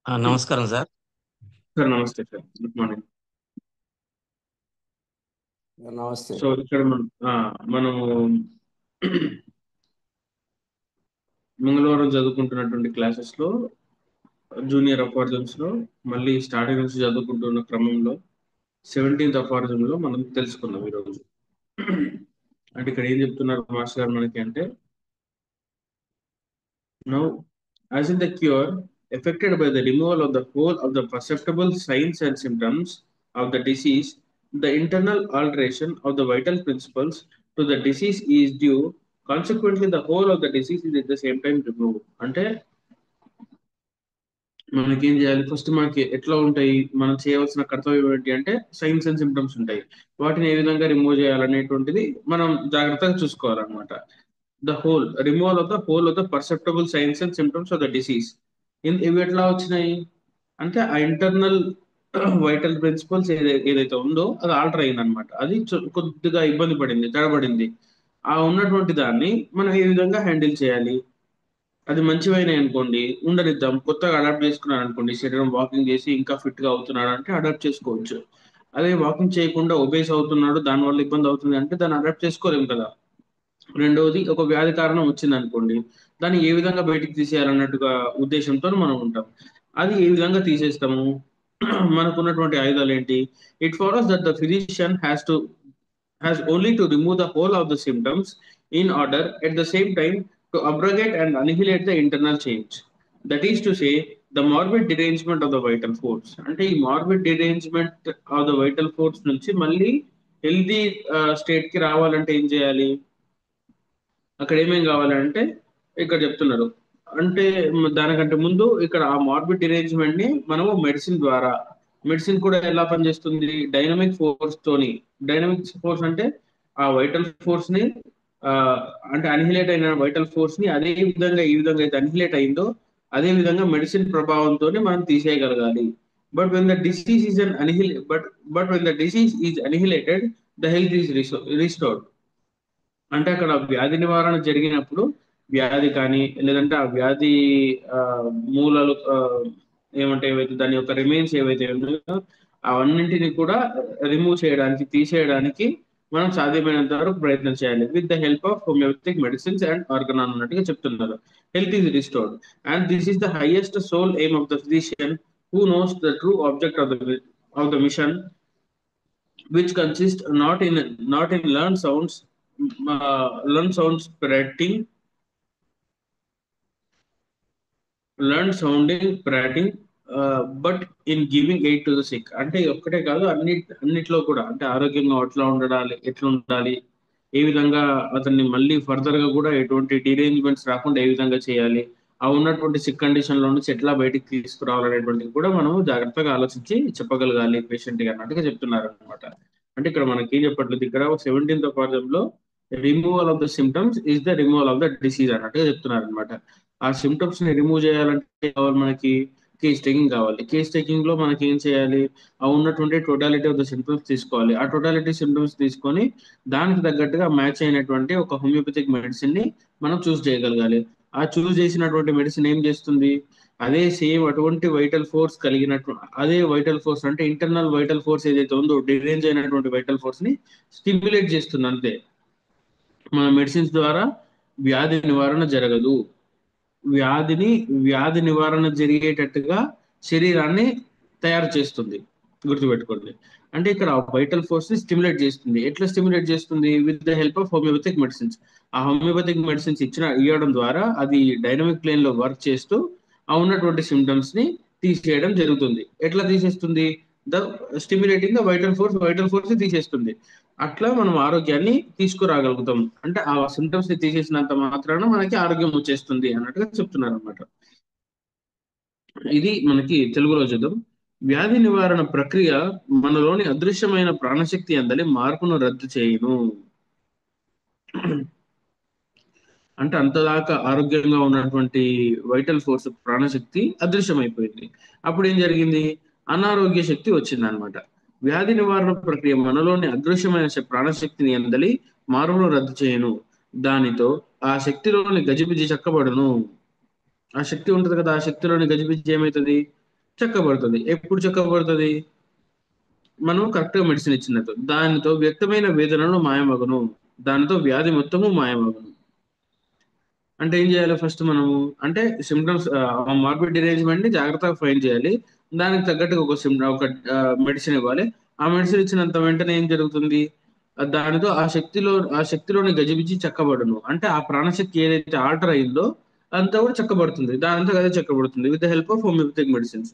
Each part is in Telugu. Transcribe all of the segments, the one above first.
నమస్కారం సార్. సార్ నమస్తే సార్, గుడ్ మార్నింగ్. నమస్తే. సో ఇక్కడ మనము మంగళవారం చదువుకుంటున్నటువంటి క్లాసెస్ లో జూనియర్ అఫారిజమ్స్ లో మళ్ళీ స్టార్టింగ్ నుంచి చదువుకుంటున్న క్రమంలో 17th అఫారిజం లో మనం తెలుసుకున్నాం ఈరోజు. అంటే ఇక్కడ ఏం చెప్తున్నారు మాస్టర్ గారు మనకి అంటే, now, as in the cure, affected by the removal of the whole of the perceptible signs and symptoms of the disease, the internal alteration of the vital principles to the disease is due. Consequently, the whole of the disease is at the same time removed. అంటే మనకి ఏం చేయాలి? ఫస్ట్ మనకి ఎట్లా ఉంటాయి, మనం చేయవలసిన కర్తవ్యం ఏంటి అంటే సైన్స్ అండ్ సిమ్టమ్స్ ఉంటాయి. వాటిని ఏ విధంగా రిమూవ్ చేయాలనేటువంటిది మనం జాగ్రత్తగా చూసుకోవాలన్నమాట. The whole removal of the whole of the perceptible signs and symptoms of the disease. ఇవి ఎట్లా వచ్చినాయి అంటే, ఆ ఇంటర్నల్ వైటల్ ప్రిన్సిపల్స్ ఏదైతే ఉందో అది ఆల్టర్ అయింది అనమాట. అది కొద్దిగా ఇబ్బంది పడింది, తడబడింది. ఆ ఉన్నటువంటి దాన్ని మనం ఏ విధంగా హ్యాండిల్ చేయాలి? అది మంచివైనాయి అనుకోండి, ఉండనిద్దాం. కొత్తగా అడాప్ట్ చేసుకున్నాడు అనుకోండి, శరీరం వాకింగ్ చేసి ఇంకా ఫిట్ గా అవుతున్నాడు అంటే అడాప్ట్ చేసుకోవచ్చు. అదే వాకింగ్ చేయకుండా ఒబేస్ అవుతున్నాడు, దానివల్ల ఇబ్బంది అవుతుంది అంటే దాన్ని అడాప్ట్ చేసుకోలేము కదా. రెండవది, ఒక వ్యాధి కారణం వచ్చింది అనుకోండి, దాన్ని ఏ విధంగా బయటికి తీసేయాలన్నట్టుగా ఉద్దేశంతో మనం ఉంటాం. అది ఏ విధంగా తీసేస్తాము? మనకున్నటువంటి ఆయుధాలు ఏంటి? It follows that the physician has only to remove the whole of the symptoms in order at the same time to abrogate and annihilate the internal change. That is to say, the morbid derangement of the vital force. అంటే ఈ morbid derangement of the vital force నుంచి మళ్ళీ హెల్దీ స్టేట్ కి రావాలంటే ఏం చేయాలి? అక్కడ ఏమేం కావాలంటే ఇక్కడ చెప్తున్నారు. అంటే దానికంటే ముందు ఇక్కడ ఆ మార్బిడ్ డిరేంజ్మెంట్ ని మనము మెడిసిన్ ద్వారా, మెడిసిన్ కూడా ఎలా పనిచేస్తుంది? డైనమిక్ ఫోర్స్ తోని. డైనమిక్ ఫోర్స్ అంటే ఆ వైటల్ ఫోర్స్ ని ఆ, అంటే అనిహిలేట్ అయిన వైటల్ ఫోర్స్ ని అదే విధంగా ఈ విధంగా అయితే అనిహిలేట్ అయిందో అదే విధంగా మెడిసిన్ ప్రభావంతో మనం తీసేయగలగాలి. But when the disease is an annihil but when the disease is annihilated, the health is restored. అంటే అక్కడ వ్యాధి నివారణ జరిగినప్పుడు వ్యాధి కానీ, లేదంటే ఆ వ్యాధి ఆ, మూలాలు ఏమంటే ఏవైతే దాని యొక్క రిమైన్స్ ఏవైతే ఉన్నాయో అవన్నింటిని కూడా రిమూవ్ చేయడానికి, తీసేయడానికి మనం సాధ్యమైనంత వరకు ప్రయత్నం చేయాలి with the help of homoeopathic medicines and organ అన్నట్టుగా చెప్తున్నారు. Health is restored and this is the highest sole aim of the physician who knows the true object of the mission, which consists not in learned sound prating, but in giving aid to the sick. అంటే ఒక్కటే కాదు, అన్నిట్లో కూడా, అంటే ఆరోగ్యంగా ఎట్లా ఉండాలి, ఏ విధంగా అతన్ని మళ్ళీ ఫర్దర్ గా కూడా ఎటువంటి డిరేంజ్మెంట్స్ రాకుండా ఏ విధంగా చేయాలి, ఆ ఉన్నటువంటి సిక్ కండిషన్ లో నుంచి ఎట్లా బయటికి తీసుకురావాలనేటువంటిది కూడా మనం జాగ్రత్తగా ఆలోచించి చెప్పగలగాలి పేషెంట్ కి అన్నట్టుగా చెప్తున్నారు అనమాట. అంటే ఇక్కడ మనకి ఏం చెప్పట్లేదు, ఇక్కడ 17th లో removal of the symptoms is the removal of the disease అన్నట్టుగా చెప్తున్నారు అనమాట. ఆ సిమ్టమ్స్ ని రిమూవ్ చేయాలంటే కావాలి మనకి కేస్ టేకింగ్ కావాలి. కేస్ టేకింగ్ లో మనకి ఏం చేయాలి? ఆ ఉన్నటువంటి టోటాలిటీ ఆఫ్ ద సిమ్టమ్స్ తీసుకోవాలి. ఆ టోటాలిటీ సిమ్టమ్స్ తీసుకొని దానికి తగ్గట్టుగా మ్యాచ్ అయినటువంటి ఒక హోమియోపతిక్ మెడిసిన్ ని మనం చూస్ చేయగలగాలి. ఆ చూస్ చేసినటువంటి మెడిసిన్ ఏం చేస్తుంది? అదే సేమ్ అటువంటి వైటల్ ఫోర్స్ కలిగినట్టు, అదే వైటల్ ఫోర్స్ అంటే ఇంటర్నల్ వైటల్ ఫోర్స్ ఏదైతే ఉందో డిరేంజ్ అయినటువంటి వైటల్ ఫోర్స్ ని స్టిమ్యులేట్ చేస్తుంది అంతే. మన మెడిసిన్స్ ద్వారా వ్యాధి నివారణ జరగదు. వ్యాధిని వ్యాధి నివారణ జరిగేటట్టుగా శరీరాన్ని తయారు చేస్తుంది, గుర్తుపెట్టుకోండి. అంటే ఇక్కడ వైటల్ ఫోర్స్ ని స్టిమ్యులేట్ చేస్తుంది. ఎట్లా స్టిమ్యులేట్ చేస్తుంది? With the help of homoeopathic medicines. ఆ హోమియోపతిక్ మెడిసిన్స్ ఇవ్వడం ద్వారా అది డైనమిక్ ప్లేన్ లో వర్క్ చేస్తూ ఆ ఉన్నటువంటి సిమ్టమ్స్ ని తీసేయడం జరుగుతుంది. ఎట్లా తీసేస్తుంది? The stimulating the vital force ని తీసేస్తుంది. అట్లా మనం ఆరోగ్యాన్ని తీసుకురాగలుగుతాం. అంటే ఆ సిమ్టమ్స్ ని తీసేసినంత మాత్రాన మనకి ఆరోగ్యం వచ్చేస్తుంది అన్నట్టుగా చెప్తున్నారు అనమాట. ఇది మనకి తెలుగులో చూద్దాం. వ్యాధి నివారణ ప్రక్రియ మనలోని అదృశ్యమైన ప్రాణశక్తి అందలి మార్పును రద్దు చేయును. అంటే అంతదాకా ఆరోగ్యంగా ఉన్నటువంటి వైటల్ ఫోర్స్, ప్రాణశక్తి అదృశ్యమైపోయింది. అప్పుడు ఏం జరిగింది? అనారోగ్య శక్తి వచ్చింది అనమాట. వ్యాధి నివారణ ప్రక్రియ మనలోని అదృశ్యమైన ప్రాణశక్తిని అందలి మార్పును రద్దు చేయను. దానితో ఆ శక్తిలోని గజిబిజి చక్కబడును. ఆ శక్తి ఉంటది కదా, ఆ శక్తిలోని గజిబిజి ఏమవుతుంది? చక్కబడుతుంది. ఎప్పుడు చక్కబడుతుంది? మనం కరెక్ట్ గా మెడిసిన్ ఇచ్చినట్టు దానితో వ్యక్తమైన వేదనలు మాయమగును, దానితో వ్యాధి మొత్తము మాయమగును. అంటే ఏం చేయాలి ఫస్ట్ మనము? అంటే సిమ్టమ్స్, మార్బిడ్ డిరేంజ్మెంట్ ని జాగ్రత్తగా ఫైండ్ చేయాలి. దానికి తగ్గట్టుగా ఒక మెడిసిన్ ఇవ్వాలి. ఆ మెడిసిన్ ఇచ్చినంత వెంటనే ఏం జరుగుతుంది? దానితో ఆ శక్తిలోని గజిబిజి చెక్కబడును. అంటే ఆ ప్రాణశక్తి ఏదైతే ఆల్టర్ అయిందో అంతా కూడా చెక్కబడుతుంది. దానంతా అదే చెక్కబడుతుంది with the help of homoeopathic medicines.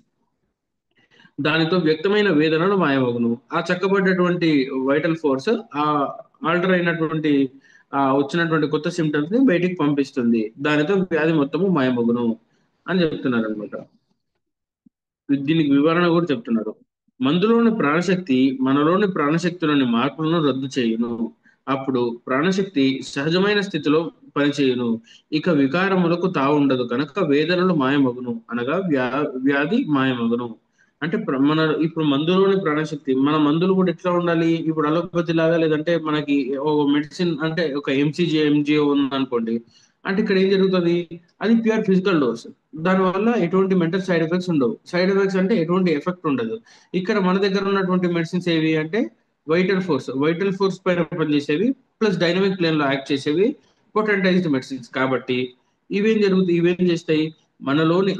దానితో వ్యక్తమైన వేదనలు మాయమగును. ఆ చెక్కబడ్డటువంటి వైటల్ ఫోర్స్ ఆ ఆల్టర్ అయినటువంటి వచ్చినటువంటి కొత్త సిమ్టమ్స్ ని బయటికి పంపిస్తుంది. దానితో వ్యాధి మొత్తము మాయమగును అని చెప్తున్నారు అనమాట. దీనికి వివరణ కూడా చెప్తున్నారు. మందులోని ప్రాణశక్తి మనలోని ప్రాణశక్తిలోని మార్పులను రద్దు చేయును. అప్పుడు ప్రాణశక్తి సహజమైన స్థితిలో పనిచేయును. ఇక వికారములకు తావుండదు కనుక వేదనలు మాయమగును, అనగా వ్యాధి మాయమగును. అంటే ఇప్పుడు మందులోని ప్రాణశక్తి, మన మందులు కూడా ఎట్లా ఉండాలి? ఇప్పుడు అలోపతి లాగా, లేదంటే మనకి ఒక మెడిసిన్ అంటే ఒక ఎంజిఓ ఉంది అనుకోండి. అంటే ఇక్కడ ఏం జరుగుతుంది? అది ప్యూర్ ఫిజికల్ డోస్. దానివల్ల ఎటువంటి మెంటల్ సైడ్ ఎఫెక్ట్స్ ఉండవు. సైడ్ ఎఫెక్ట్స్ అంటే ఎటువంటి ఎఫెక్ట్ ఉండదు. ఇక్కడ మన దగ్గర ఉన్నటువంటి మెడిసిన్స్ ఏవి అంటే వైటల్ ఫోర్స్ పైన పనిచేసేవి, ప్లస్ డైనమిక్ ప్లేన్ లో యాక్ట్ చేసేవి పొటెంటైజ్డ్ మెడిసిన్స్ కాబట్టి ఇవేం చేస్తాయి? మనలోని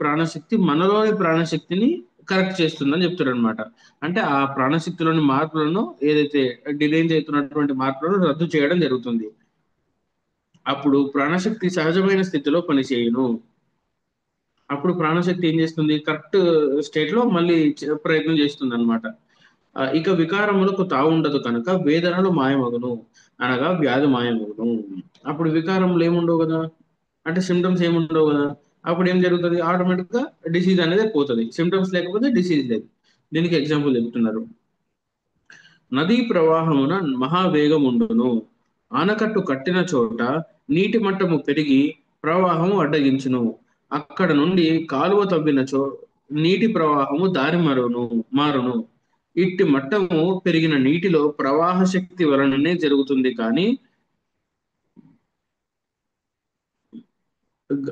ప్రాణశక్తిని కరెక్ట్ చేస్తుందని చెప్తారు అనమాట. అంటే ఆ ప్రాణశక్తిలోని మార్పులను, ఏదైతే డిలేంజ్ అవుతున్నటువంటి మార్పులను రద్దు చేయడం జరుగుతుంది. అప్పుడు ప్రాణశక్తి సహజమైన స్థితిలో పనిచేయును. అప్పుడు ప్రాణశక్తి ఏం చేస్తుంది? కరెక్ట్ స్టేట్ లో మళ్ళీ ప్రయత్నం చేస్తుంది అనమాట. ఇక వికారములకు తావుండదు కనుక వేదనలు మాయమగును, అనగా వ్యాధి మాయమగును. అప్పుడు వికారములు ఏముండవు కదా, అంటే సిమ్టమ్స్ ఏముండవు కదా. అప్పుడు ఏం జరుగుతుంది? ఆటోమేటిక్ గా డిసీజ్ అనేది పోతుంది. సిమ్టమ్స్ లేకపోతే డిసీజ్ లేదు. దీనికి ఎగ్జాంపుల్ చెప్తున్నారు. నదీ ప్రవాహమున మహావేగముండును, ఆనకట్టు కట్టిన చోట నీటి మట్టము పెరిగి ప్రవాహము అడ్డగించును. అక్కడ నుండి కాలువ తవ్వినచో నీటి ప్రవాహము దారి మారును. ఇట్టి మట్టము పెరిగిన నీటిలో ప్రవాహ శక్తి వలననే జరుగుతుంది కానీ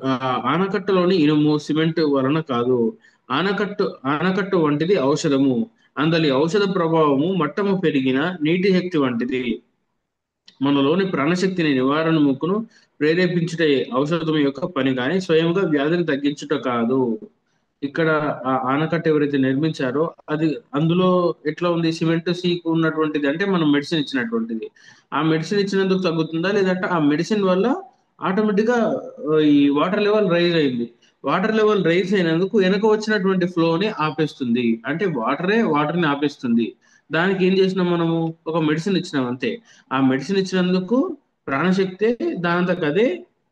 ఆ, ఆనకట్టలోని ఇనుము సిమెంట్ వలన కాదు. ఆనకట్టు వంటిది ఔషధము, అందలి ఔషధ ప్రభావము మట్టము పెరిగిన నీటి శక్తి వంటిది. మనలోని ప్రాణశక్తిని నివారణ ముక్కును ప్రేరేపించుట ఔషధం యొక్క పని కానీ స్వయంగా వ్యాధిని తగ్గించుట కాదు. ఇక్కడ ఆ ఆనకట్ట ఎవరైతే నిర్మించారో అది అందులో ఎట్లా ఉంది? సిమెంట్ సీకు ఉన్నటువంటిది, అంటే మనం మెడిసిన్ ఇచ్చినటువంటిది. ఆ మెడిసిన్ ఇచ్చినందుకు తగ్గుతుందా, లేదంటే ఆ మెడిసిన్ వల్ల ఆటోమేటిక్ గా ఈ వాటర్ లెవెల్ రైజ్ అయింది. వాటర్ లెవెల్ రైజ్ అయినందుకు వెనక వచ్చినటువంటి ఫ్లోని ఆపేస్తుంది. అంటే వాటర్ ని ఆపేస్తుంది. దానికి ఏం చేసినాం మనము? ఒక మెడిసిన్ ఇచ్చినాం అంతే. ఆ మెడిసిన్ ఇచ్చినందుకు ప్రాణశక్తే దానంతకు అదే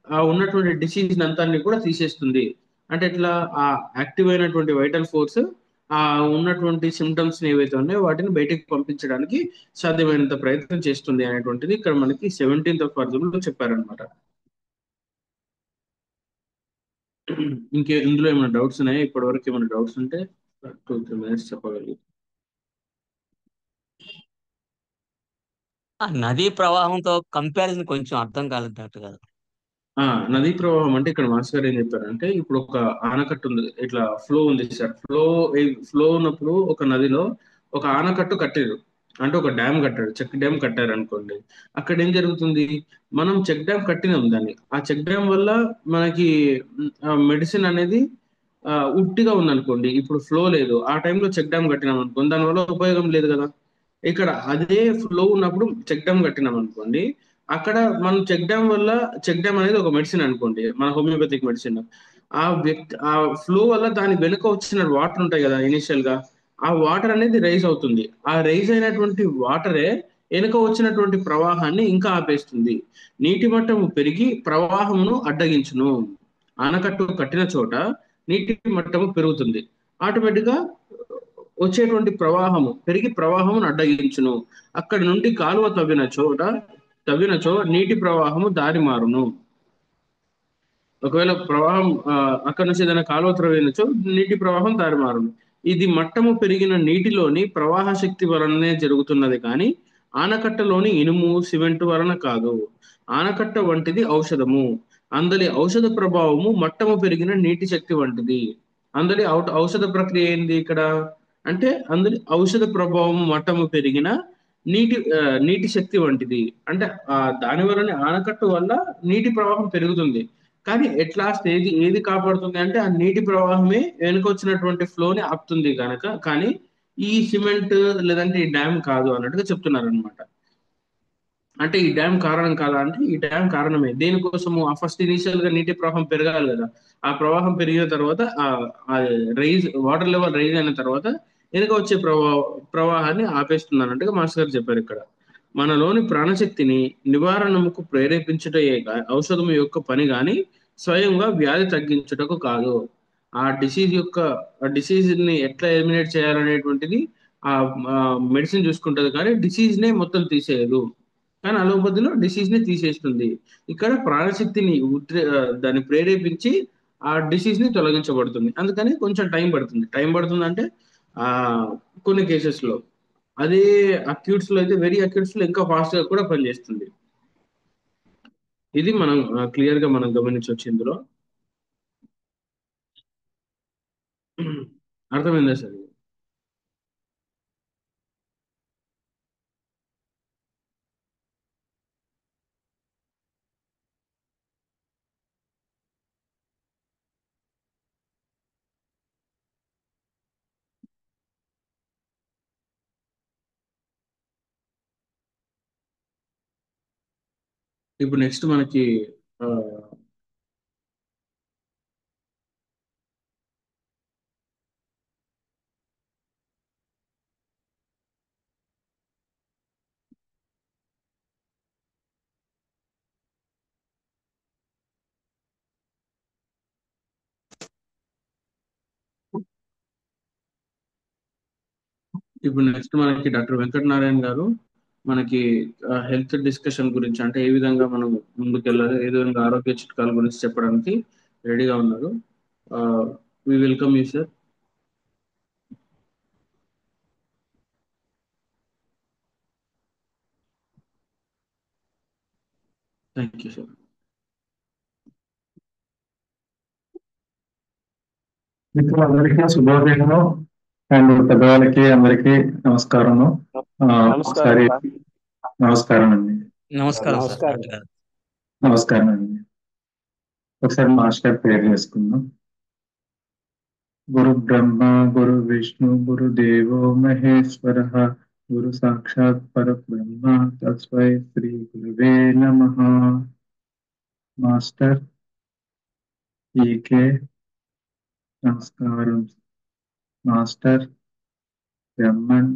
ఆ ఉన్నటువంటి డిసీజ్ అంతాన్ని కూడా తీసేస్తుంది. అంటే ఇట్లా ఆ యాక్టివ్ అయినటువంటి వైటల్ ఫోర్స్ ఆ ఉన్నటువంటి సిమ్టమ్స్ ఏవైతే ఉన్నాయో వాటిని బయటికి పంపించడానికి సాధ్యమైనంత ప్రయత్నం చేస్తుంది అనేటువంటిది ఇక్కడ మనకి 17th లో చెప్పారనమాట. ఇందులో ఏమైనా డౌట్స్ ఉన్నాయా? ఇప్పటి వరకు ఏమైనా డౌట్స్ ఉంటే 2-3 minutes చెప్పగలరు. ఆ నదీ ప్రవాహంతో కంపారిజన్ కొంచెం అర్థం కాలేదు డాక్టర్ గారు. ఆ నదీ ప్రవాహం అంటే ఇక్కడ మాస్టర్ గారు ఏం చెప్పారంటే, ఇప్పుడు ఒక ఆనకట్ట ఉంది, ఇట్లా ఫ్లో ఉంది సార్. ఫ్లో ఉన్నప్పుడు ఒక నదిలో ఒక ఆనకట్టు కట్టారు. అంటే ఒక డ్యామ్ కట్టాడు, చెక్ డ్యామ్ కట్టారు అనుకోండి. అక్కడ ఏం జరుగుతుంది? మనం చెక్ డ్యామ్ కట్టినాం దాన్ని. ఆ చెక్ డ్యామ్ వల్ల మనకి మెడిసిన్ అనేది ఉట్టిగా ఉందనుకోండి. ఇప్పుడు ఫ్లో లేదు, ఆ టైంలో చెక్ డ్యామ్ కట్టినాం అనుకోండి, దానివల్ల ఉపయోగం లేదు కదా. ఇక్కడ అదే ఫ్లో ఉన్నప్పుడు చెక్ డ్యామ్ కట్టినాం అనుకోండి, అక్కడ మనం చెక్ డ్యామ్ అనేది ఒక మెడిసిన్ అనుకోండి, మన హోమియోపతిక్ మెడిసిన్. ఆ ఫ్లో వల్ల దాని వెనుక వచ్చిన వాటర్ ఉంటాయి కదా ఇనిషియల్ గా, ఆ వాటర్ అనేది రైజ్ అవుతుంది. ఆ రైజ్ అయినటువంటి వాటరే వెనుక వచ్చినటువంటి ప్రవాహాన్ని ఇంకా ఆపేస్తుంది. నీటి మట్టం పెరిగి ప్రవాహమును అడ్డగించును. ఆనకట్టు కట్టిన చోట నీటి మట్టము పెరుగుతుంది. ఆటోమేటిక్ గా వచ్చేటువంటి ప్రవాహము పెరిగి ప్రవాహమును అడ్డగించును. అక్కడి నుండి కాలువ తవ్వినచో నీటి ప్రవాహము దారి మారును. ఒకవేళ ప్రవాహం అక్కడ నుంచి ఏదైనా కాలువ త్రవ్వినచో నీటి ప్రవాహం దారి మారును. ఇది మట్టము పెరిగిన నీటిలోని ప్రవాహ శక్తి వలననే జరుగుతున్నది కానీ ఆనకట్టలోని ఇనుము సిమెంట్ వలన కాదు. ఆనకట్ట వంటిది ఔషధము, అందలి ఔషధ ప్రభావము మట్టము పెరిగిన నీటి శక్తి వంటిది. అందరి ఔషధ ప్రక్రియ ఏంది ఇక్కడ అంటే అందరి ఔషధ ప్రభావం మట్టము పెరిగిన నీటి శక్తి వంటిది. అంటే దాని వలన ఆనకట్ట వల్ల నీటి ప్రవాహం పెరుగుతుంది. కానీ ఎట్ లాస్ట్ ఏది కాపాడుతుంది అంటే ఆ నీటి ప్రవాహమే వెనుకొచ్చినటువంటి ఫ్లోని ఆపుతుంది కనుక. కానీ ఈ సిమెంట్ లేదంటే ఈ డ్యామ్ కాదు అన్నట్టుగా చెప్తున్నారు అనమాట. అంటే ఈ డ్యామ్ కారణం కాదా అంటే ఈ డ్యామ్ కారణమే. దేనికోసము ఆ ఫస్ట్ ఇనిషియల్ గా నీటి ప్రవాహం పెరగాలి కదా. ఆ ప్రవాహం పెరిగిన తర్వాత వాటర్ లెవెల్ రైజ్ అయిన తర్వాత వెనుక వచ్చే ప్రవాహాన్ని ఆపేస్తుంది అన్నట్టుగా మాస్టర్ గారు చెప్పారు ఇక్కడ. మనలోని ప్రాణశక్తిని నివారణకు ప్రేరేపించుటయే ఔషధం యొక్క పని గాని స్వయంగా వ్యాధి తగ్గించుటకు కాదు. ఆ డిసీజ్ ని ఎట్లా ఎలిమినేట్ చేయాలనేటువంటిది ఆ మెడిసిన్ చూసుకుంటది, కానీ డిసీజ్ నే మొత్తం తీసేయదు. కానీ అలోపతిలో డిసీజ్ ని తీసేస్తుంది. ఇక్కడ ప్రాణశక్తిని దాన్ని ప్రేరేపించి ఆ డిసీజ్ ని తొలగించబడుతుంది. అందుకని కొంచెం టైం పడుతుంది అంటే ఆ కొన్ని కేసెస్ లో. అదే అక్యూట్స్ లో అయితే వెరీ అక్యూట్స్ లో ఇంకా ఫాస్ట్ గా కూడా పనిచేస్తుంది. ఇది మనం క్లియర్ గా మనం గమనించవచ్చు ఇందులో. అర్థమైందా సార్? ఇప్పుడు నెక్స్ట్ మనకి ఆ, ఇప్పుడు నెక్స్ట్ మనకి డాక్టర్ వెంకట నారాయణ గారు మనకి హెల్త్ డిస్కషన్ గురించి, అంటే ఏ విధంగా మనం ముందుకెళ్ళాలి, ఏ విధంగా ఆరోగ్య చిట్కాల గురించి చెప్పడానికి రెడీగా ఉన్నారు. We welcome you sir. Thank you sir. మిత్రులందరికీ శుభోదయము. అండ్ పెద్దవాళ్ళకి అందరికీ నమస్కారము. ఒకసారి నమస్కారం అండి. నమస్కారం సార్ డాక్టర్ గారు. నమస్కారం అండి. ఒకసారి మాస్టర్ పేరు చేసుకుందాం. గురు బ్రహ్మ గురు విష్ణు గురు దేవో మహేశ్వర గురు సాక్షాత్ పరబ్రహ్మ తస్మై శ్రీ గురువే నమః. మాస్టర్ ఈకే నమస్కారం. మాస్టర్ బ్రహ్మన్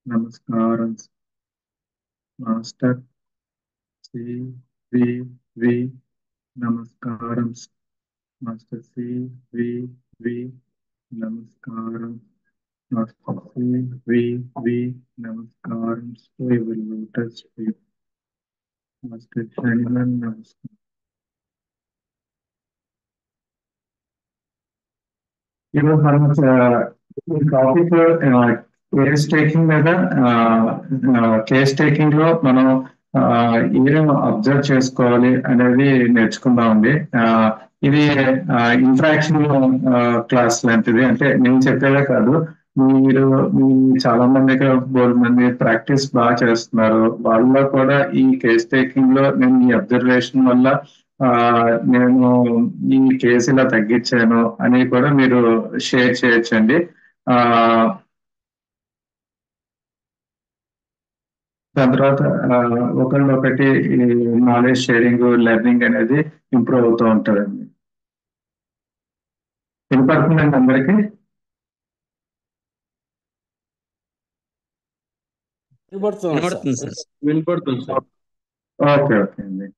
నమస్కారం. మాస్టర్ సి వి వి నమస్కారం. మాస్టర్ సి వి వి నమస్కారం. మాస్టర్ సి వి వి నమస్కారం. లోటస్ మాస్టర్ హనుమన్ నమస్కారం. ఈరోజు మనం ఈ టాపిక్ కేస్ టేకింగ్ మీద, కేస్ టేకింగ్ లో మనం ఏం అబ్జర్వ్ చేసుకోవాలి అనేది నేర్చుకుందామండి. ఇది ఇంట్రాక్షన్ క్లాస్ లాంటిది. అంటే నేను చెప్పేదే కాదు, మీరు మీ చాలా మంది బోర్డు మంది ప్రాక్టీస్ బాగా చేస్తున్నారు. వాళ్ళలో కూడా ఈ కేస్ టేకింగ్ లో నేను ఈ అబ్జర్వేషన్ వల్ల ఆ నేను ఈ కేసు ఇలా తగ్గించాను అని కూడా మీరు షేర్ చేయొచ్చండి. ఆ దాని తర్వాత ఒకటి నాలెడ్జ్ షేరింగ్, లెర్నింగ్ అనేది ఇంప్రూవ్ అవుతూ ఉంటుందండి. వినపడుతుందండి అందరికీ? వినబడుతుంది సార్. వినపడుతుంది సార్. ఓకే ఓకే అండి.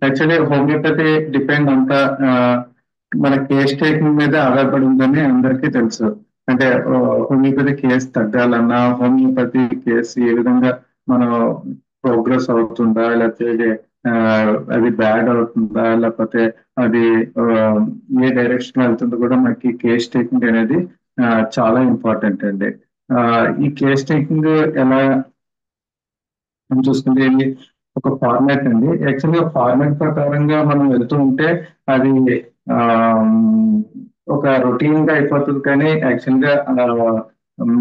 యాక్చువల్లీ హోమియోపతి డిపెండ్ అంతా మన కేస్ టేకింగ్ మీద ఆధారపడి ఉందని అందరికీ తెలుసు. అంటే హోమియోపతి కేసు తగ్గాలన్నా హోమియోపతి కేసు ఏ విధంగా మనం ప్రోగ్రెస్ అవుతుందా, లేకపోతే అది బ్యాడ్ అవుతుందా, లేకపోతే అది ఏ డైరెక్షన్ వెళ్తుందో కూడా మనకి కేస్ టేకింగ్ అనేది చాలా ఇంపార్టెంట్ అండి. ఈ కేస్ టేకింగ్ ఎలా మనం చూసుకుంటే ఇది ఒక ఫార్మాట్ అండి. యాక్చువల్గా ఫార్మాట్ ప్రకారంగా మనం వెళ్తూ ఉంటే అది ఆ, ఒక రొటీన్ గా అయిపోతుంది, కానీ యాక్చువల్గా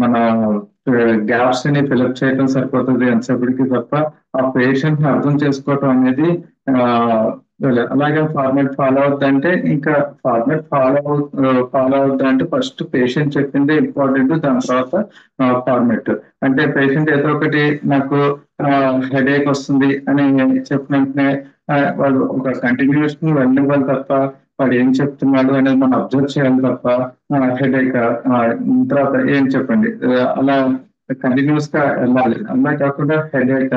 మన గ్యాప్స్ ని ఫిలప్ చేయడం సరిపోతుంది ఎంతసేపటికి తప్ప ఆ పేషెంట్ ని అర్థం చేసుకోవటం అనేది ఆ, అలాగే ఫార్మాట్ ఫాలో అవుద్దంటే ఇంకా ఫార్మాట్ ఫాలో అవుద్దంటే ఫస్ట్ పేషెంట్ చెప్పిందే ఇంపార్టెంట్, దాని తర్వాత ఫార్మాట్. అంటే పేషెంట్ ఏదో ఒకటి నాకు హెడేక్ వస్తుంది అని చెప్పిన వెంటనే వాళ్ళు ఒక కంటిన్యూషన్ వెళ్ళివ్వాలి తప్ప వాడు ఏం చెప్తున్నాడు అనేది మనం అబ్జర్వ్ చేయాలి తప్ప హెడేక్ తర్వాత ఏం చెప్పండి అలా కంటిన్యూస్ గా వెళ్ళాలి. అలా కాకుండా హెడేక్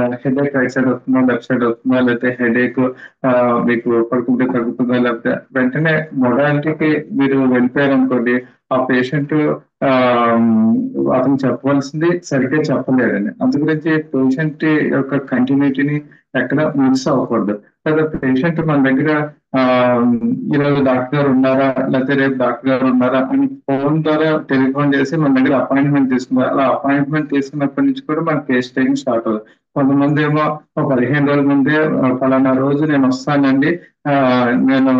రైట్ సైడ్ వస్తుందా, లెఫ్ట్ సైడ్ వస్తుందా, లేకపోతే హెడేక్ మీకు పడుకుంటే తగ్గుతుందా, లేకపోతే వెంటనే మొడాలిటీకి మీరు వెళ్ళిపోయారు అనుకోండి, ఆ పేషెంట్ అతను చెప్పవలసింది సరిగ్గా చెప్పలేదండి. అందు గురించి పేషెంట్ యొక్క కంటిన్యూటీని ఎక్కడ మిస్ అవ్వకూడదు. లేదా పేషెంట్ మన దగ్గర ఆ ఈరోజు డాక్టర్ గారు ఉన్నారా, లేకపోతే రేపు డాక్టర్ గారు ఉన్నారా అని ఫోన్ ద్వారా టెలిఫోన్ చేసి మన దగ్గర అపాయింట్మెంట్ తీసుకున్నారు. అలా అపాయింట్మెంట్ తీసుకున్నప్పటి నుంచి కూడా మన కేస్ టైమింగ్ స్టార్ట్ అవుతుంది. కొంతమంది ఏమో ఒక 15 రోజుల ముందే ఫలానా రోజు నేను వస్తానండి, నేను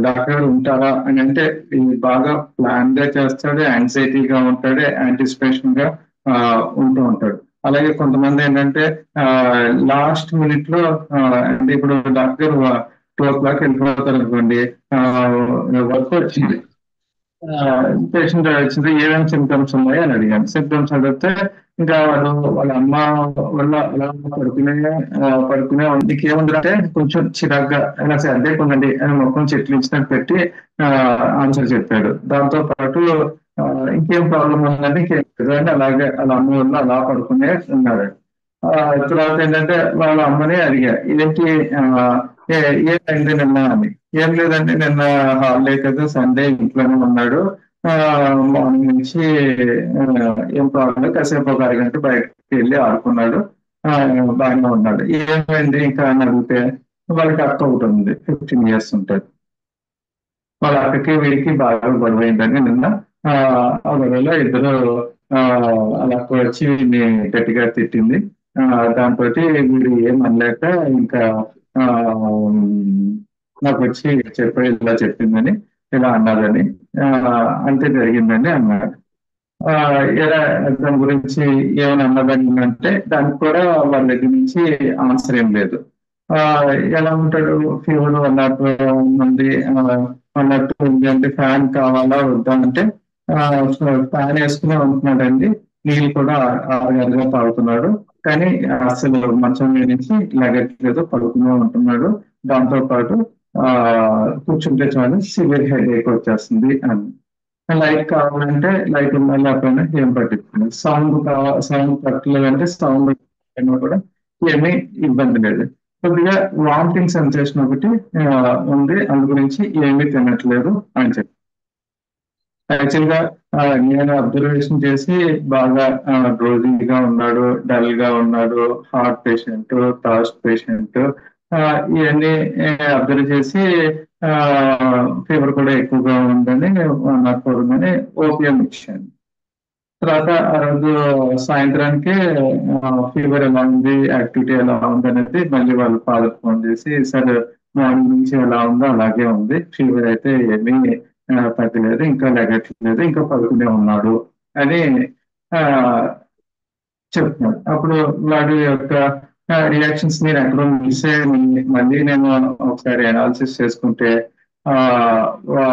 డాక్టర్ గారు ఉంటారా అని అంటే ఇది బాగా ప్లాన్ గా చేస్తాడు, యాంగ్జైటీగా ఉంటాడు, యాంటిసిపేషన్ గా ఉంటూ ఉంటాడు. అలాగే కొంతమంది ఏంటంటే లాస్ట్ మినిట్ లో అంటే ఇప్పుడు డాక్టర్ 2 o'clock వెళ్ళిపోతారు అనుకోండి, వర్క్ వచ్చింది, పేషెంట్ వచ్చింది, ఏమేమి సిమ్టమ్స్ ఉన్నాయి అని అడిగాను. సిమ్టమ్స్ అడిగితే ఇంకా వాళ్ళ అమ్మ వల్ల అలా పడుకునే నీకు ఏముందంటే కొంచెం చిరాగ్గా అయినా సరే అదే కొందండి అని మొత్తం చెట్లు ఇచ్చినట్టు పెట్టి ఆన్సర్ చెప్పాడు. దాంతో పాటు ఇంకేం ప్రాబ్లం ఉందంటే ఇంకేం లేదు అంటే అలాగే వాళ్ళ అమ్మ వల్ల అలా పడుకునే ఉన్నాడు. తర్వాత ఏంటంటే వాళ్ళ అమ్మని అడిగా, ఏంటి ఏమైంది నిన్న అని. ఏం లేదండి, నిన్న హాలిడే కదా, సండే ఇంట్లోనే ఉన్నాడు, మార్నింగ్ నుంచి ఏం ప్రాబ్లం కాసేపు ఒక అరగంట బయటకు వెళ్ళి ఆడుకున్నాడు, బాగానే ఉన్నాడు. ఏమైంది ఇంకా అని అడిగితే వాళ్ళకి అక్క ఒకటి ఉంది, 15 years ఉంటుంది. వాళ్ళ అక్కకి వీడికి బాగా గొడవ అయిందని నిన్న ఆ గొడవలో ఇద్దరు అలా వచ్చి వీడిని గట్టిగా తిట్టింది. దాంతో వీడు ఏం అనలేక ఇంకా ఆ నాకు వచ్చి చెప్పి ఇలా చెప్పిందని, ఇలా అన్నదని, అంతే జరిగిందని అన్నాడు. ఎలా దాని గురించి ఏమైనా అన్నదని అంటే దానికి కూడా వాళ్ళ దగ్గర నుంచి ఆన్సర్ ఏం లేదు. ఎలా ఉంటాడు, ఫీవర్ అన్నట్టు ఉంది, అన్నట్టు ఉంది అంటే ఫ్యాన్ కావాలా వద్దా అంటే ఫ్యాన్ వేసుకునే ఉంటున్నాడండి, నీళ్ళు కూడా ఆరుగా తాగుతున్నాడు, కానీ అసలు మంచం మీద నుంచి లెగట్లేదు, పడుకునే ఉంటున్నాడు. దాంతో పాటు కూర్చుంటే చాలు సివియర్ హెడేక్ వచ్చేస్తుంది అని. లైట్ కావాలంటే లైట్ ఉన్నా లేకపోయినా ఏం పట్టించుకోండి. సౌండ్ పట్టలేదంటే సౌండ్ కూడా ఏమీ ఇబ్బంది లేదు. కొద్దిగా వామిటింగ్ సెన్సేషన్ ఒకటి ఉంది, అందు గురించి ఏమీ తినట్లేదు అని చెప్పి. యాక్చువల్ గా నేను అబ్జర్వేషన్ చేసి బాగా డ్రోజింగ్ గా ఉన్నాడు, డల్ గా ఉన్నాడు, హార్ట్ పేషెంట్, థర్స్ట్ పేషెంట్, ఇవన్నీ అబ్జర్వ్ చేసి ఫీవర్ కూడా ఎక్కువగా ఉందని నాకు ఉందని ఓపీఎం ఇచ్చాను. తర్వాత ఆ రోజు సాయంత్రానికి ఫీవర్ ఎలా ఉంది, యాక్టివిటీ ఎలా ఉంది అనేది మళ్ళీ వాళ్ళ ఫాదర్ ఫోన్ చేసి, సరే మార్నింగ్ నుంచి ఎలా ఉందో అలాగే ఉంది, ఫీవర్ అయితే ఏమీ తగ్గలేదు, ఇంకా లెగట్లేదు, ఇంకా పడుకునే ఉన్నాడు అని చెప్తున్నాడు. అప్పుడు వాడి యొక్క రియాక్షన్స్ నేను ఎక్కడో మిస్ అయ్యి మళ్ళీ నేను ఒకసారి అనాలిసిస్ చేసుకుంటే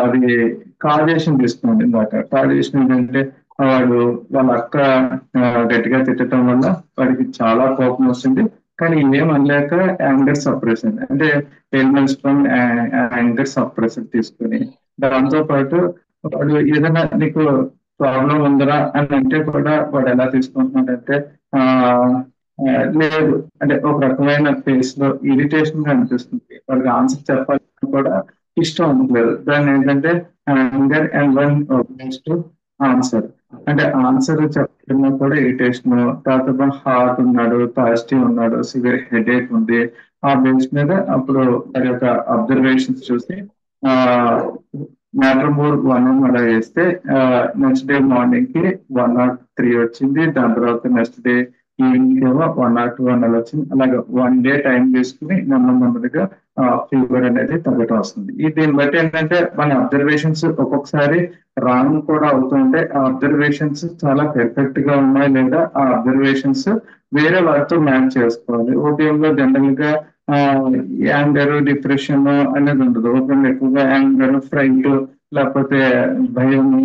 అది కాజేషన్ తీసుకున్నాను. ఇందాక కాజేషన్ ఏంటంటే వాడు వాళ్ళ అక్క గట్టిగా తిట్టడం వల్ల వాడికి చాలా కోపం వస్తుంది, కానీ ఏం అనలేక యాంగర్ సప్రెషన్ అంటే ఎలిమెంట్స్ ఫ్రమ్ యాంగర్ సప్రెషన్ తీసుకుని, దాంతో పాటు వాడు ఏదైనా నీకు ప్రాబ్లం ఉందరా అని అంటే కూడా వాడు ఎలా తీసుకుంటున్నాడంటే లేదు అంటే ఒక రకమైన ఫేస్ లో ఇరిటేషన్ గా అనిపిస్తుంది, వాడికి ఆన్సర్ చెప్పాలని కూడా ఇష్టం ఉండలేదు. దాన్ని ఏంటంటే యాంగర్ అండ్ వన్ ఆన్సర్. అంటే ఆన్సర్ చెప్పడంలో కూడా ఇరిటేషన్, తర్వాత హార్ట్ ఉన్నాడు, థర్స్టీ ఉన్నాడు, సివియర్ హెడేక్ ఉంది. ఆ బేస్ మీద అప్పుడు వారి యొక్క అబ్జర్వేషన్స్ చూసి మ్యాటర్ మోర్ 1 అలా వేస్తే నెక్స్ట్ డే మార్నింగ్ కి 103 వచ్చింది. దాని తర్వాత నెక్స్ట్ డే ఈవినింగ్ ఏమో 102 అలా వచ్చింది. అలాగే 1 డే టైం తీసుకుని నెమ్మదిగా ఫీవర్ అనేది తగ్గటం వస్తుంది. దీన్ని బట్టి ఏంటంటే మన అబ్జర్వేషన్స్ ఒక్కొక్కసారి రాంగ్ కూడా అవుతుంటే ఆ అబ్జర్వేషన్స్ చాలా పెర్ఫెక్ట్ గా ఉన్నాయి, లేదా ఆ అబ్జర్వేషన్స్ వేరే వాటితో మ్యాచ్ చేసుకోవాలి. ఓపీఎంలో జనరల్ గా యాంగర్, డిప్రెషన్ అనేది ఉండదు. ఓపీఎంలో ఎక్కువగా యాంగర్, ఫ్రైట్, లేకపోతే భయము,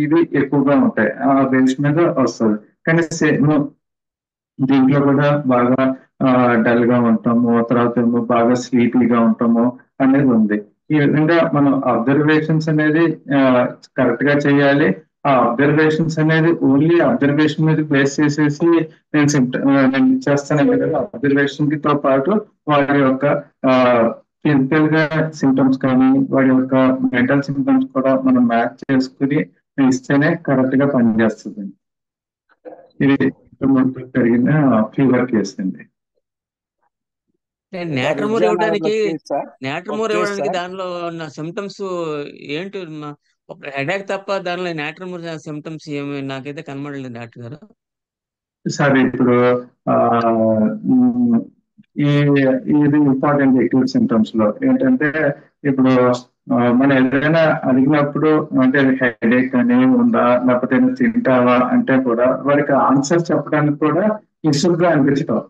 ఇవి ఎక్కువగా ఉంటాయి. ఆ బేస్ మీద వస్తుంది. కానీ సేమ్ దీంట్లో కూడా బాగా డల్ గా ఉంటాము, తర్వాత ఏమో బాగా స్లీపీగా ఉంటాము అనేది ఉంది. ఈ విధంగా మనం అబ్జర్వేషన్స్ అనేది కరెక్ట్ గా చేయాలి. ఆ అబ్జర్వేషన్స్ అనేది ఓన్లీ అబ్జర్వేషన్ మీద బేస్ చేసేసి నేను చేస్తాను కదా. అబ్జర్వేషన్ తో పాటు వారి యొక్క ఫిజికల్ గా సిమ్టమ్స్ కానీ వాడి యొక్క మెంటల్ సిమ్టమ్స్ కూడా మనం మ్యాచ్ చేసుకుని ఇస్తేనే కరెక్ట్ గా పనిచేస్తుంది. ఇది జరిగిన ఫీవర్ కేసు అండి. నేట్రమోర్ ఇవ్వడానికి కేసు సార్. దానిలో ఉన్న సిమ్టమ్స్ ఏంటి? ఒక హెడేక్ తప్ప దానిలో నేట్రమోర్ సిమ్టమ్స్ ఏమి నాకైతే కనబడలేదు డాక్టర్ గారు. సార్ ఇప్పుడు ఇది ఇంపార్టెంట్ ఎక్కువ సిమ్టమ్స్ లో ఏంటంటే ఇప్పుడు మనం ఏదైనా అడిగినప్పుడు అంటే హెడేక్ అని ఉందా, లేకపోతే తింటావా అంటే కూడా వారికి ఆన్సర్ చెప్పడానికి కూడా ఇసుగ్గా అనిపించడం.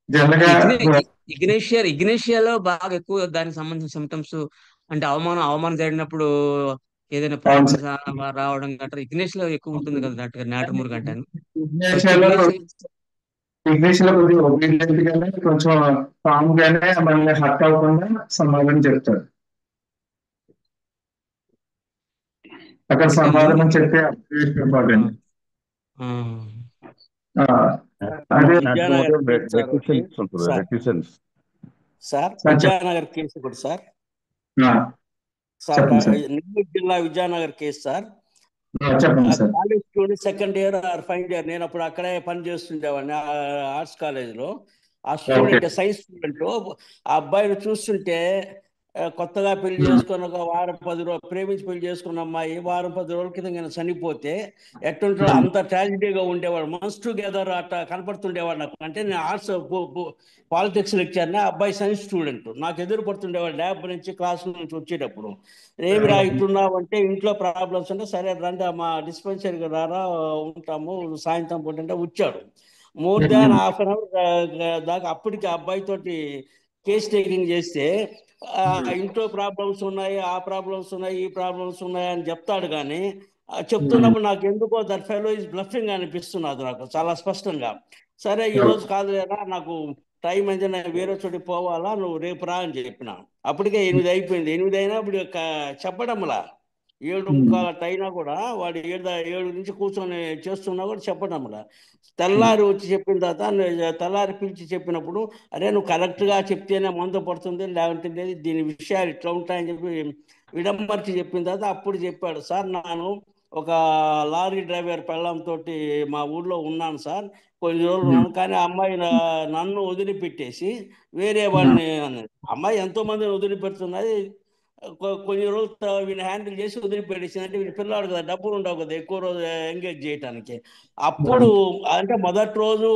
జనరల్గా ఇగ్నేషియాలో బాగా ఎక్కువ దానికి సంబంధించిన సిమ్టమ్స్ అంటే అవమానం జరిగినప్పుడు ఏదైనా ప్రాబ్లమ్స్ రావడం గట్రా ఇగ్నేషియాలో ఎక్కువ ఉంటుంది కదా డాక్టర్ గారు, నేట్రమోర్ కంటే. ఇంగ్లీష్ లో కొద్దిగా ఒబీడియంట్ గానే కొంచెం కామ్ గానే మనల్ని హర్ట్ అవ్వకుండా సమాధానం చెప్తాడు. అక్కడ సమాధానం చెప్పే ఇంపార్టెంట్. సార్ విజయనగర్ కేసు ఒకటి సార్. నెల్లూరు జిల్లా Vijayanagar case sir. College student, second year are final year. నేను అప్పుడు అక్కడే పని చేస్తుండేవాడిని ఆర్ట్స్ కాలేజ్ లో. ఆ స్టూడెంట్ సైన్స్ స్టూడెంట్. ఆ అబ్బాయిని చూస్తుంటే కొత్తగా పెళ్లి చేసుకుని ఒక వారం 10 రోజులు ప్రేమించి పెళ్లి చేసుకున్న అమ్మాయి వారం 10 రోజుల క్రితం నేను చనిపోతే ఎట్టుంటాడో అంత ట్రాజిడీగా ఉండేవాడు. మన్స్ టుగెదర్ అట్లా కనపడుతుండేవాడు నాకు. అంటే నేను ఆర్ట్స్ పాలిటిక్స్ లెక్చర్ని, అబ్బాయి సైన్స్ స్టూడెంట్. నాకు ఎదురు పడుతుండేవాడు ల్యాబ్ నుంచి, క్లాస్ నుంచి వచ్చేటప్పుడు. ఏమి రా ఇట్లున్నావు అంటే ఇంట్లో ప్రాబ్లమ్స్ అంటే సరే రండి మా డిస్పెన్సరీకి రారా ఉంటాము సాయంత్రం పూట అంటే వచ్చాడు. More than half an hour దాకా అప్పటికి ఆ అబ్బాయితోటి కేస్ టేకింగ్ చేస్తే ఇంట్లో ప్రాబ్లమ్స్ ఉన్నాయి, ఆ ప్రాబ్లమ్స్ ఉన్నాయి, ఈ ప్రాబ్లమ్స్ ఉన్నాయి అని చెప్తాడు. కానీ చెప్తున్నప్పుడు నాకు ఎందుకో దట్ ఫెలో ఈజ్ బ్లఫింగ్ అనిపిస్తున్నది నాకు చాలా స్పష్టంగా. సరే ఈ రోజు కాదు కదా, నాకు టైం అయితే నేను వేరే చోటికి పోవాలా, నువ్వు రేపు రా అని చెప్పిన. అప్పటికే 8 అయిపోయింది. 8 అయినా ఇప్పుడు చెప్పడంలా 7:45 అయినా కూడా వాడు 7 నుంచి కూర్చొని చేస్తున్నా కూడా చెప్పడంలా. తెల్లారి వచ్చి చెప్పిన తర్వాత తెల్లారి పిలిచి చెప్పినప్పుడు అరే నువ్వు కరెక్ట్గా చెప్తేనే మందు పడుతుంది, లేకుంటే లేదు, దీని విషయాలు ఇట్లా ఉంటాయని చెప్పి విడమర్చి చెప్పిన తర్వాత అప్పుడు చెప్పాడు, సార్ నేను ఒక లారీ డ్రైవర్ పెళ్ళంతో మా ఊళ్ళో ఉన్నాను సార్, కొన్ని రోజులు ఉన్నాను. కానీ ఆ అమ్మాయి నన్ను వదిలిపెట్టేసి వేరే వాడిని అమ్మాయి ఎంతో మందిని వదిలిపెడుతున్నది. కొన్ని రోజులు వీళ్ళని హ్యాండిల్ చేసి వదిలిపెట్టేసింది. అంటే వీళ్ళు పిల్లాడు కదా, డబ్బులు ఉండవు కదా ఎక్కువ రోజు ఎంగేజ్ చేయటానికి. అప్పుడు అంటే మొదటి రోజు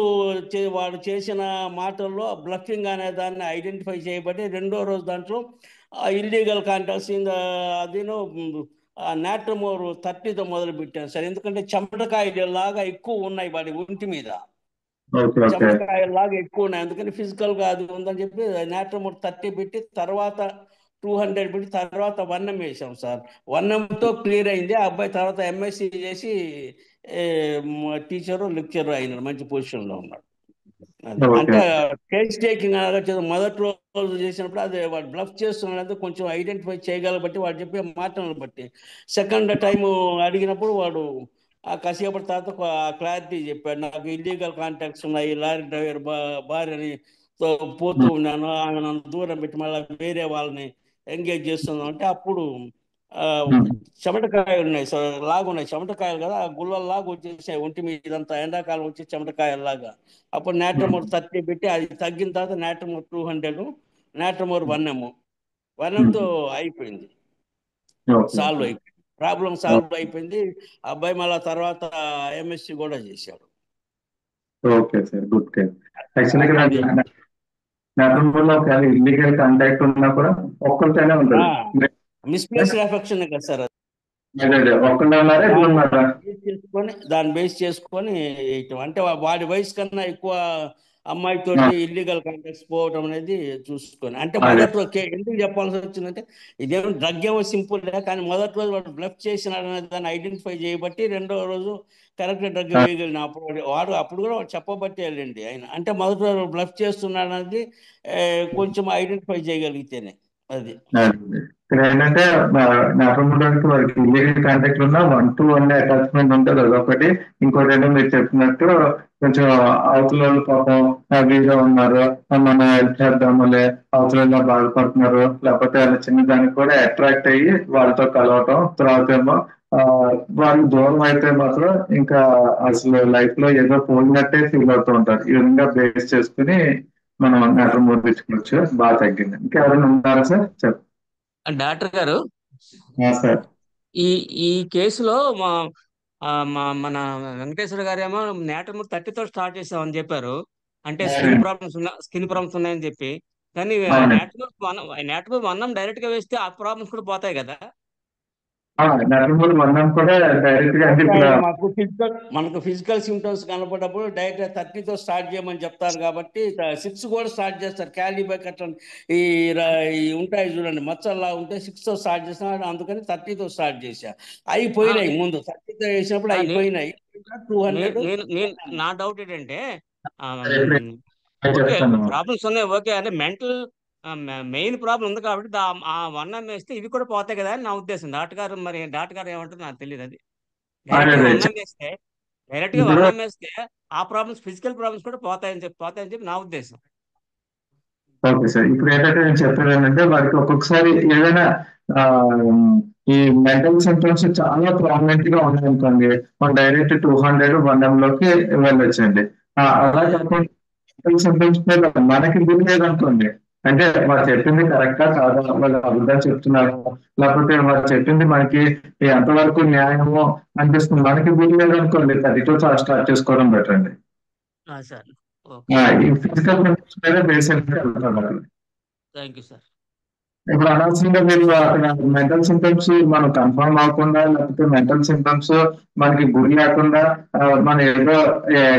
వాడు చేసిన మాటల్లో బ్లఫింగ్ అనే దాన్ని ఐడెంటిఫై చేయబట్టి రెండో రోజు దాంట్లో ఇల్లీగల్ కాంటాక్ట్స్ అదిను నేట్రమోర్ 30తో మొదలు పెట్టాను సార్. ఎందుకంటే చెమటకాయలు లాగా ఎక్కువ ఉన్నాయి వాడి ఒంటి మీద, చెమటకాయలు లాగా ఎక్కువ ఉన్నాయి. అందుకని ఫిజికల్ గా అది ఉందని చెప్పి నేట్రమోర్ 30 పెట్టి తర్వాత 200 పెట్టి తర్వాత 1M వేసాం సార్. 1Mతో క్లియర్ అయింది. ఆ అబ్బాయి తర్వాత MSc చేసి టీచరు లెక్చర్ అయినాడు, మంచి పొజిషన్ లో ఉన్నాడు. అంటే కేస్ టేకింగ్ అనగా మొదటి రోజు చేసినప్పుడు అది వాడు బ్లఫ్ చేస్తున్నాడు కొంచెం ఐడెంటిఫై చేయగలబట్టి వాడు చెప్పే మాటలను బట్టి. సెకండ్ టైం అడిగినప్పుడు వాడు కాసేపటి తర్వాత క్లారిటీ చెప్పాడు, నాకు ఇల్లీగల్ కాంటాక్ట్స్ ఉన్నాయి, లారీ డ్రైవర్ భార్యని పోతూ ఉన్నాను, ఆమె నన్ను దూరం పెట్టి మళ్ళీ వేరే వాళ్ళని ఎంగేజ్ చేస్తున్నాం అంటే అప్పుడు చెమటకాయలు ఉన్నాయి సార్, లాగున్నాయి చెమటకాయలు కదా, ఆ గుళ్ళ లాగా వచ్చేసాయి ఒంటి మీద, ఇదంతా ఎండాకాలం వచ్చి చెమటకాయల లాగా. అప్పుడు నాట్రమోర్ 30 పెట్టి అది తగ్గిన తర్వాత నాట్రమోర్ 200, నాట్రమోర్ 1M తో అయిపోయింది, సాల్వ్ అయిపోయింది, ప్రాబ్లం సాల్వ్ అయిపోయింది. అబ్బాయి మళ్ళా తర్వాత ఎంఎస్సి కూడా చేశాడు. Okay sir, good care. యాక్చువల్గా నాటంలో ఇల్లీగల్ కాంటాక్ట్ ఉన్నా కూడా ఒక్కరితోనే ఉంటుంది. మిస్ప్లేస్డ్ అఫెక్షన్ కదా సార్, దాన్ని బేస్ చేసుకొని అంటే వాడి వయసు కన్నా ఎక్కువ అమ్మాయితో ఇల్లీగల్ కాంటాక్ట్స్ పోవడం అనేది చూసుకొని, అంటే మొదటి రోజు ఎందుకు చెప్పాల్సి వచ్చిందంటే ఇదేమో డ్రగ్ ఏమో సింపుల్, కానీ మొదటి రోజు వాడు బ్లఫ్ చేసినాడు అనేది దాన్ని ఐడెంటిఫై చేయబట్టి రెండో రోజు కరెక్ట్ డ్రగ్ వేయగలిగిన అప్పుడు కూడా వాడు చెప్పబట్టి వెళ్ళండి ఆయన, అంటే మొదటి రోజు బ్లఫ్ చేస్తున్నాడు అనేది కొంచెం ఐడెంటిఫై చేయగలిగితేనే అది. ఇక్కడ ఏంటంటే నాటంలోకి వారికి ఇల్లీగల్ కాంటాక్ట్ ఉన్న 1-to-1 అటాచ్మెంట్ ఉంటుంది, అదొకటి. ఇంకోటి ఏంటో మీరు చెప్పినట్టు కొంచెం అవతల పాపం హ్యాపీగా ఉన్నారు, మనం హెల్ప్ చేద్దాములే, అవతల బాధపడుతున్నారు, లేకపోతే వాళ్ళ చిన్న దానికి కూడా అట్రాక్ట్ అయ్యి వాళ్ళతో కలవటం, తర్వాత ఏమో వాళ్ళు దూరం అయితే మాత్రం ఇంకా అసలు లైఫ్ లో ఏదో పోయినట్టే ఫీల్ అవుతూ ఉంటారు. ఈ విధంగా బేస్ చేసుకుని మనం మ్యాటర్ ముగించుకోవచ్చు. బాగా తగ్గింది. ఇంకా ఎవరైనా ఉన్నారా సార్? చెప్పండి డాక్టర్ గారు. సార్, ఈ ఈ కేసులో మన వెంకటేశ్వర గారు ఏమో నాటమోర్ 30తో స్టార్ట్ చేసామని చెప్పారు, అంటే స్కిన్ ప్రాబ్లమ్స్ ఉన్నాయని చెప్పి. కానీ నాటమోర్ 1M డైరెక్ట్ గా వేస్తే ఆ ప్రాబ్లమ్స్ కూడా పోతాయి కదా? మనకు ఫిజికల్ సిమ్టమ్స్ కనపడప్పుడు డైరెక్ట్ 30తో స్టార్ట్ చేయమని చెప్తారు కాబట్టి 6 కూడా స్టార్ట్ చేస్తారు. క్యాలీబ్యాక్ అట్లా ఈ ఉంటాయి చూడండి, మచ్చల్లా ఉంటే 6తో స్టార్ట్ చేస్తున్నారు, అందుకని 30తో స్టార్ట్ చేశా. అయిపోయినాయి, ముందు 30తో వేసినప్పుడు అయిపోయినాయి. 200. నా డౌట్ ఏంటంటే ప్రాబ్లమ్స్ ఉన్నాయి ఓకే, అంటే మెంటల్ మెయిన్ ప్రాబ్లం ఉంది కాబట్టి ఆ 1M వేస్తే ఇవి కూడా పోతాయి కదా అని నా ఉద్దేశం. డాక్టర్ గారు ఏమంటారు నాకు తెలియదు. అది డైరెక్ట్ గా 1M వేస్తే ఆ ప్రాబ్లమ్స్, ఫిజికల్ ప్రాబ్లమ్స్ కూడా పోతాయని చెప్పి నా ఉద్దేశం. ఓకే సార్, ఇప్పుడు ఏంటంటే నేను చెప్పేది ఏంటంటే వారికి ఒక్కొక్కసారి ఏదైనా ఈ మెంటల్ సిమ్టమ్స్ చాలా ప్రామినెంట్ గా ఉన్నాయనుకోండి, మనం డైరెక్ట్ 200-1M లోకి వెళ్ళొచ్చండి. అలా కాకుండా మెంటల్ సిమ్టమ్స్ మీద మనకి గురి లేదనుకోండి, అంటే వారు చెప్పింది కరెక్టా కాదా, వాళ్ళు అబద్ధాలు చెప్తున్నారు, లేకపోతే వారు చెప్పింది మనకి ఎంతవరకు న్యాయమో అనిపిస్తుంది, మనకి గురి లేదనుకోండి 30తో స్టార్ట్ చేసుకోవడం బెటర్ అండి. ఈ ఫిజికల్ సిమ్టమ్స్ మీద బేస్ వెళ్తారు. ఇప్పుడు అనవసరంగా మీరు అక్కడ మెంటల్ సిమ్టమ్స్ మనం కన్ఫర్మ్ అవ్వకుండా, లేకపోతే మెంటల్ సిమ్టమ్స్ మనకి గురి లేకుండా మనం ఏదో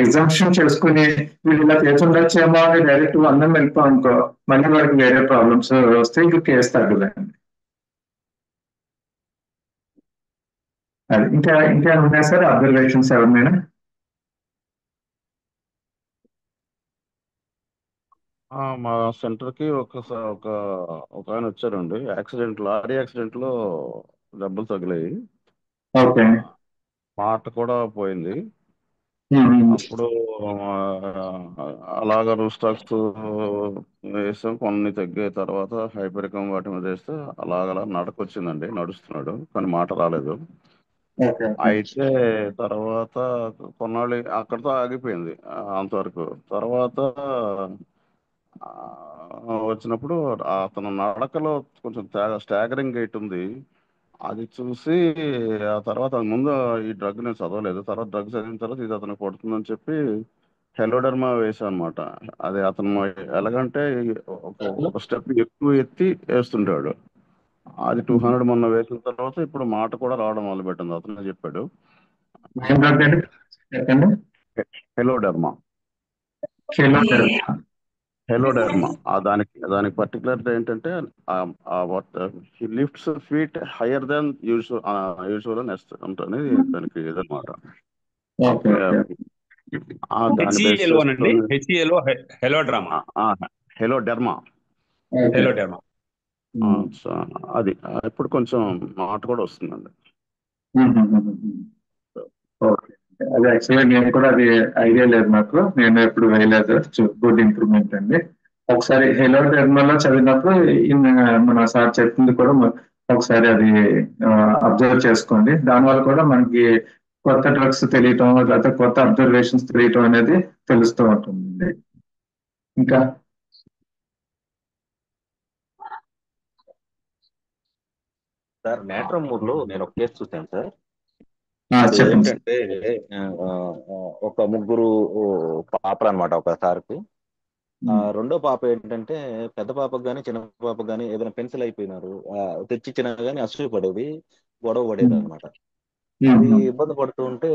ఎగ్జామ్షన్ చేసుకుని వీళ్ళు ఇలా చేస్తుండొచ్చేమో అని డైరెక్ట్ 1M వెళ్ళిపోం అనుకో, మళ్ళీ వాడికి వేరే ప్రాబ్లమ్స్ వస్తే ఇంక కేసు తగ్గదండి. అది ఇంకా ఉన్నాయి సార్ అబ్జర్వేషన్స్ ఎవరినైనా? మా సెంటర్ కి ఒక ఆయన వచ్చారండి, లారీ యాక్సిడెంట్ లో దెబ్బలు తగిలాయి, మాట కూడా పోయింది. అప్పుడు అలాగా రూస్టాక్స్ వేసాం, కొన్ని తగ్గాయి. తర్వాత హైపరికం వాటి మీద వేస్తే అలాగలా నడకొచ్చిందండి, నడుస్తున్నాడు, కానీ మాట రాలేదు. అయితే తర్వాత కొన్నాళ్ళు అక్కడితో ఆగిపోయింది అంతవరకు. తర్వాత వచ్చినప్పుడు అతను నడకలో కొంచెం స్టాగరింగ్ గైట్ ఉంది, అది చూసి ఆ తర్వాత ముందు ఈ డ్రగ్ నేను చదవలేదు, తర్వాత డ్రగ్ చదివిన తర్వాత ఇది అతను కొడుతుందని చెప్పి హెలోడర్మా వేసాం అనమాట. అది అతను ఎలాగంటే ఒక స్టెప్ ఎక్కువ ఎత్తి వేస్తుంటాడు. అది 200 మొన్న వేసిన తర్వాత ఇప్పుడు మాట కూడా రావడం మొదలు పెట్టింది, అతనే చెప్పాడు. హెలోడర్మా దానికి పర్టికులర్ ఏంటంటే he lifts feet higher than usual next ఉంటుంది దానికి ఇదన్నమాట. హెలోడెర్మా అది ఇప్పుడు కొంచెం మాట కూడా వస్తుందండి. అది యాక్చువల్గా నేను కూడా అది ఐడియా లేదు నాకు, నేను ఎప్పుడు వేయలేదు. గుడ్ ఇంప్రూవ్మెంట్ అండి. ఒకసారి హెలోడెర్మాలో చదివినప్పుడు మన సార్ చెప్పింది కూడా ఒకసారి అది అబ్జర్వ్ చేసుకోండి. దానివల్ల కూడా మనకి కొత్త డ్రగ్స్ తెలియటం, లేకపోతే కొత్త అబ్జర్వేషన్స్ తెలియటం అనేది తెలుస్తూ ఉంటుంది. ఇంకా సార్ నేట్రమూర్లో నేను ఒక కేసు చూశాను సార్. చెప్పండి సార్. ఏంటంటే ఒక ముగ్గురు పాపలు అనమాట ఒక సార్కి. రెండో పాప ఏంటంటే పెద్ద పాపకు కానీ చిన్న పాపకు కానీ ఏదైనా పెన్సిల్ అయిపోయినారు తెచ్చిచ్చినా కానీ అసూయ పడేది, గొడవ పడేది అనమాట. అది ఇబ్బంది పడుతూ ఉంటే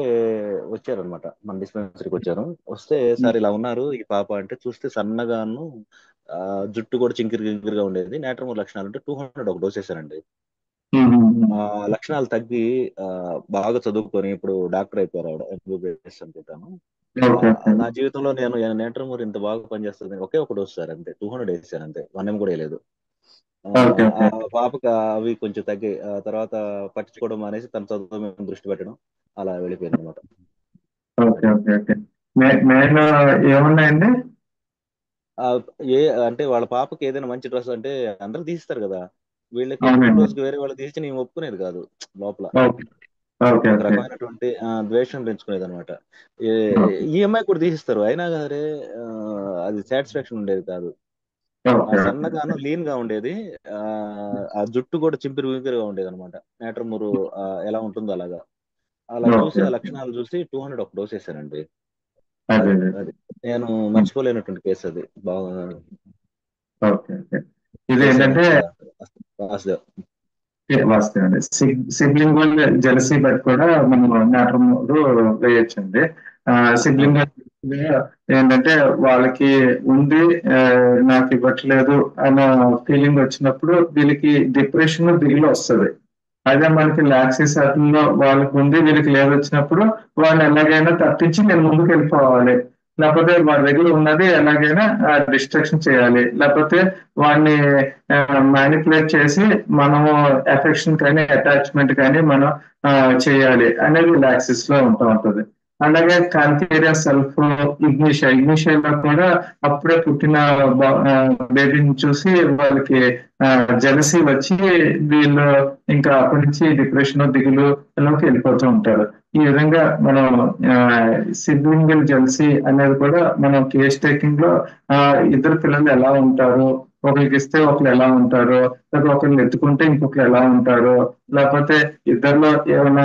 వచ్చారనమాట, మన డిస్పెన్సరీకి వచ్చారు. వస్తే సార్ ఇలా ఉన్నారు ఈ పాప అంటే, చూస్తే సన్నగాను జుట్టు కూడా చింకిరి చింకిరిగా ఉండేది. నేట్రమూర్ లక్షణాలు అంటే 200 ఒక డోస్ వేశారండి. లక్షణాలు తగ్గి బాగా చదువుకొని ఇప్పుడు డాక్టర్ అయిపోయారు ఆవిడ, ఎంబీబీఎస్ అనుకుంటాను. నా జీవితంలో నేను నేట్రమూర్ ఇంత బాగా పనిచేస్తుంది ఒకే ఒక డోస్ సార్, అంతే 200 వేసాను అంతే, 1 కూడా వేయలేదు. ఆ పాపకి అవి కొంచెం తగ్గాయి. తర్వాత పట్టించుకోవడం అనేసి తన చదువు మీద దృష్టి పెట్టడం అలా వెళ్ళిపోయింది అనమాట. ఏమున్నాయండి అంటే వాళ్ళ పాపకి ఏదైనా మంచి డ్రెస్ అంటే అందరూ తీస్తారు కదా, వీళ్ళకి రోజుకి వేరే వాళ్ళు తీసి నేను ఒప్పుకునేది కాదు లోపల. ఒక రకమైనటువంటి ద్వేషం పెంచుకునేది అనమాట. ఈ అమ్మాయి కూడా తీసిస్తారు అయినా సరే అది సాటిస్ఫాక్షన్ ఉండేది కాదు. సన్నగాను లీన్ గా ఉండేది, ఆ జుట్టు కూడా చింపిరి వింపిరిగా ఉండేది అనమాట. నేట్రమూరు ఎలా ఉంటుందో అలాగా. అలా చూసి ఆ లక్షణాలు చూసి 200 ఒక డోస్ వేసానండి. అది నేను మర్చిపోలేనటువంటి కేసు అది. బాగా వాస్తవండి. సిబ్లింగ్ జెలసీ బట్టి కూడా మనం నేట్రమూరు వేయొచ్చండి. సిబ్లింగ్ ఏంటంటే వాళ్ళకి ఉంది నాకు ఇవ్వట్లేదు అన్న ఫీలింగ్ వచ్చినప్పుడు వీళ్ళకి డిప్రెషన్ దిగులు వస్తుంది. అదే మనకి లాక్సిస్ అతనిలో వాళ్ళకి ఉంది వీళ్ళకి లేదు వచ్చినప్పుడు వాళ్ళని ఎలాగైనా తప్పించి నేను ముందుకు వెళ్ళిపోవాలి, లేకపోతే వాడి దగ్గర ఉన్నది ఎలాగైనా డిస్ట్రక్షన్ చేయాలి, లేకపోతే వాడిని మ్యానిపులేట్ చేసి మనము ఎఫెక్షన్ కానీ అటాచ్మెంట్ కానీ మనం చేయాలి అనేది లాక్సిస్ లో ఉంటుంది. అలాగే కాంథేరియా సెల్ఫ్ ఇగ్నిషియాలో కూడా అప్పుడే పుట్టిన బేబీని చూసి వాళ్ళకి జెలసీ వచ్చి వీళ్ళు ఇంకా అప్పటి నుంచి డిప్రెషన్ దిగులులోకి వెళ్ళిపోతూ ఉంటారు. ఈ విధంగా మనం సిబ్లింగ్ జెలసీ అనేది కూడా మనం కేస్ టేకింగ్ లో ఇద్దరు పిల్లలు ఎలా ఉంటారు, ఒకరికి ఇస్తే ఒకరు ఎలా ఉంటారు, లేకపోతే ఒకరిని ఎత్తుకుంటే ఇంకొకరు ఎలా ఉంటారు, లేకపోతే ఇద్దరిలో ఏమైనా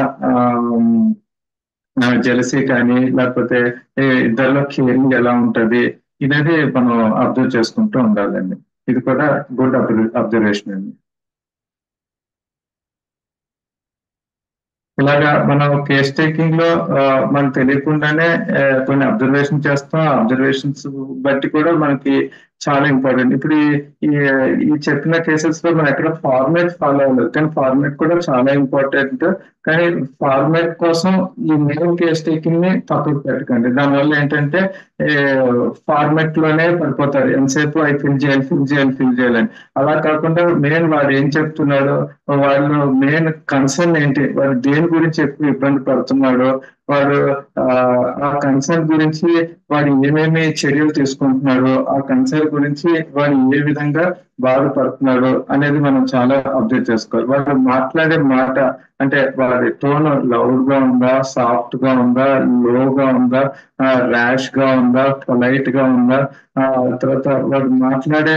జెలసీ కానీ లేకపోతే ఇద్దరిలో కేరింగ్ ఎలా ఉంటది ఇదైతే మనం అబ్జర్వ్ చేసుకుంటూ ఉండాలండి. ఇది కూడా గుడ్ అబ్జర్వేషన్ అండి. ఇలాగా మనం కేస్ టేకింగ్ లో మనకు తెలియకుండానే కొన్ని అబ్జర్వేషన్ చేస్తాం. అబ్జర్వేషన్స్ బట్టి కూడా మనకి చాలా ఇంపార్టెంట్. ఇప్పుడు ఈ చెప్పిన కేసెస్ లో మనం ఎక్కడ ఫార్మేట్ ఫాలో అవ్వలేదు, కానీ ఫార్మేట్ కూడా చాలా ఇంపార్టెంట్. కానీ ఫార్మేట్ కోసం ఈ మెయిన్ కేస్ టేకింగ్ ని పక్కకు పెట్టకండి. దానివల్ల ఏంటంటే ఫార్మేట్ లోనే పడిపోతారు, ఎంతసేపు అవి ఫిల్ చేయాలని. అలా కాకుండా మెయిన్ వాడు ఏం చెప్తున్నాడో, వాళ్ళు మెయిన్ కన్సర్న్ ఏంటి, వాడు దేని గురించి ఎక్కువ ఇబ్బంది పడుతున్నాడో, వాడు ఆ కన్సర్న్ గురించి వాడు ఏమేమి చర్యలు తీసుకుంటున్నాడో, ఆ కన్సర్న్ గురించి వాడు ఏ విధంగా బాధపడుతున్నాడు అనేది మనం చాలా అబ్జర్వ్ చేసుకోవాలి. వాడు మాట్లాడే మాట అంటే వాడి టోన్ లౌడ్ గా ఉందా, సాఫ్ట్ గా ఉందా, లోగా ఉందా, ర్యాష్ గా ఉందా, పొలైట్ గా ఉందా, తర్వాత వాడు మాట్లాడే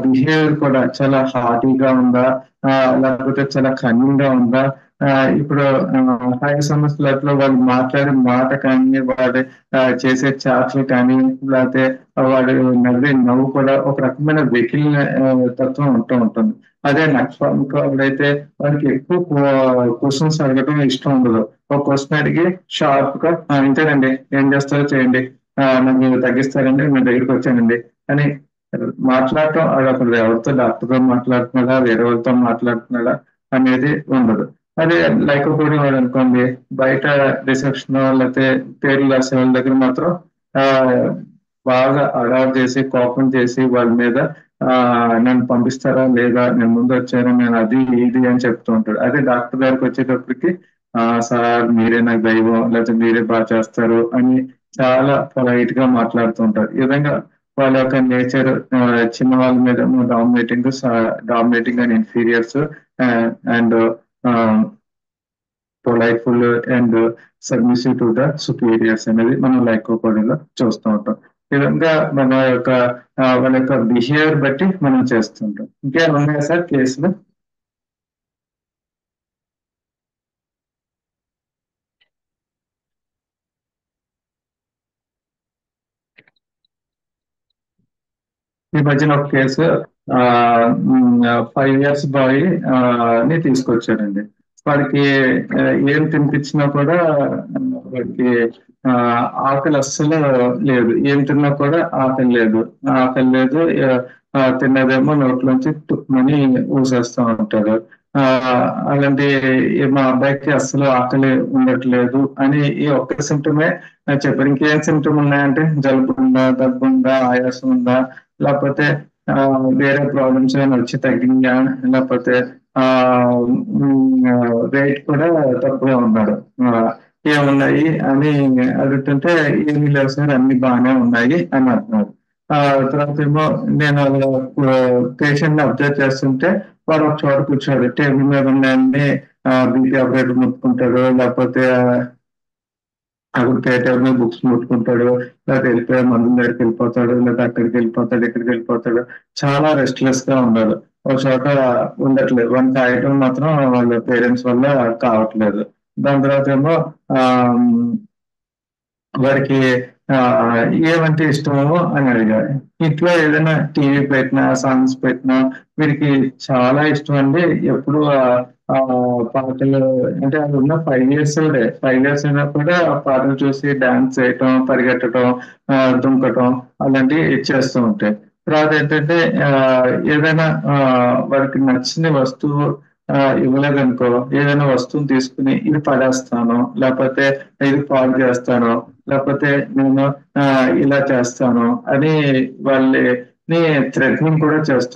బిహేవియర్ కూడా చాలా హార్టీగా ఉందా, లేకపోతే చాలా కన్నింగ్ గా ఉందా. ఇప్పుడు హై సమస్యలలో వాళ్ళు మాట్లాడే మాట కానీ, వాడు చేసే చాట్లు కానీ, లేకపోతే వాడు నవ్వే నవ్వు కూడా ఒక రకమైన వెకిల్ తత్వం ఉంటుంది. అదే నక్సలైతే వాడికి ఎక్కువ క్వశ్చన్స్ అడగటం ఇష్టం ఉండదు. ఒక క్వశ్చన్ అడిగి షార్ప్ గా ఇంతేనండి, ఏం చేస్తారో చేయండి, నాకు తగ్గిస్తారండి, మీ దగ్గరికి వచ్చానండి అని మాట్లాడటం. అది అక్కడ ఎవరితో డాక్టర్తో మాట్లాడుతున్నాడా, వేరే వాళ్ళతో మాట్లాడుతున్నాడా అనేది ఉండదు. అదే లేకపోవడం వాడు అనుకోండి, బయట రిసెప్షన్ లేకపోతే పేర్లు రాసే వాళ్ళ దగ్గర మాత్రం బాగా అడాప్ట్ చేసి కోపం చేసి వాళ్ళ మీద నన్ను పంపిస్తారా లేదా, నేను ముందు వచ్చాను, నేను అది ఇది అని చెప్తూ ఉంటాడు. అదే డాక్టర్ దగ్గరికి వచ్చేటప్పటికి సార్ మీరే నాకు దైవం, లేకపోతే మీరే బాగా చేస్తారు అని చాలా పొలైట్ గా మాట్లాడుతూ ఉంటారు. ఈ విధంగా వాళ్ళ యొక్క నేచర్ చిన్న వాళ్ళ మీద dominating and inferiors, and politeful and submissive to the superiors అనేది మనం లైకోపోడియాలో చూస్తూ ఉంటాం. ఈ విధంగా మన యొక్క వాళ్ళ యొక్క బిహేవియర్ బట్టి మనం చేస్తుంటాం. ఇంకేమైనా ఉన్నాయా సార్ కేసులు? ఈ మధ్యన ఒక కేసు 5 years బాయ్ ని తీసుకొచ్చారండి. వాడికి ఏం తినిపించినా కూడా వాడికి ఆకలి అస్సలు లేదు. ఏం తిన్నా కూడా ఆకలి లేదు. తిన్నదేమో నోట్లోంచి తుక్కుమని ఊసేస్తూ ఉంటాడు. అలాంటి మా అబ్బాయికి అస్సలు ఆకలి ఉండట్లేదు అని ఈ ఒక్క సిమ్టమే చెప్పారు. ఇంకేం సిమ్టమ్ ఉన్నాయంటే జలుబు ఉందా, దగ్గు ఉందా, ఆయాసం ఉందా, లేకపోతే వేరే ప్రాబ్లమ్స్ ఏమైనా వచ్చి తగ్గిందా, లేకపోతే వెయిట్ కూడా తక్కువే ఉన్నాడు, ఏమున్నాయి అని అడుగుతుంటే ఏమీ లేవు సార్ అన్ని బాగానే ఉన్నాయి అని అంటున్నారు. తర్వాత ఏమో నేను పేషెంట్ ని అబ్జర్వ్ చేస్తుంటే వాడు ఒక చోట కూర్చోడు, టేబుల్ మీద ఉన్నాయన్ని బీపీ ఆపరేటర్ ముట్టుకుంటాడు, లేకపోతే అక్కడ టేబుల్ మీద బుక్స్ ముట్టుకుంటాడు, లేకపోతే వెళ్ళిపోయే మందుల దగ్గరికి వెళ్ళిపోతాడు, లేకపోతే అక్కడికి వెళ్ళిపోతాడు, ఇక్కడికి వెళ్ళిపోతాడు. చాలా రెస్ట్లెస్ గా ఉన్నాడు. ఒక చోట ఉండట్లేదు. వన్ కాయటం మాత్రం వాళ్ళ పేరెంట్స్ వల్ల కావట్లేదు. దాని తర్వాత ఏమో వారికి ఏమంటే ఇష్టమో అని అడిగారు. ఇంట్లో ఏదైనా టీవీ పెట్టినా, సాంగ్స్ పెట్టినా వీరికి చాలా ఇష్టం అండి. ఎప్పుడు పాటలు అంటే అది ఉన్న 5 years 5 years అయినా కూడా ఆ పాటలు చూసి డాన్స్ చేయటం, పరిగెట్టడం, దుంకటం అలాంటివి చేస్తూ ఉంటాయి. తర్వాత ఏంటంటే ఏదైనా వారికి నచ్చిన వస్తువు ఇవ్వలేదనుకో, ఏదైనా వస్తువుని తీసుకుని ఇది పడేస్తాను, లేకపోతే ఇది పాడు చేస్తాను, లేకపోతే నేను ఇలా చేస్తాను అని వాళ్ళని థ్రెటనింగ్ కూడా చేస్తూ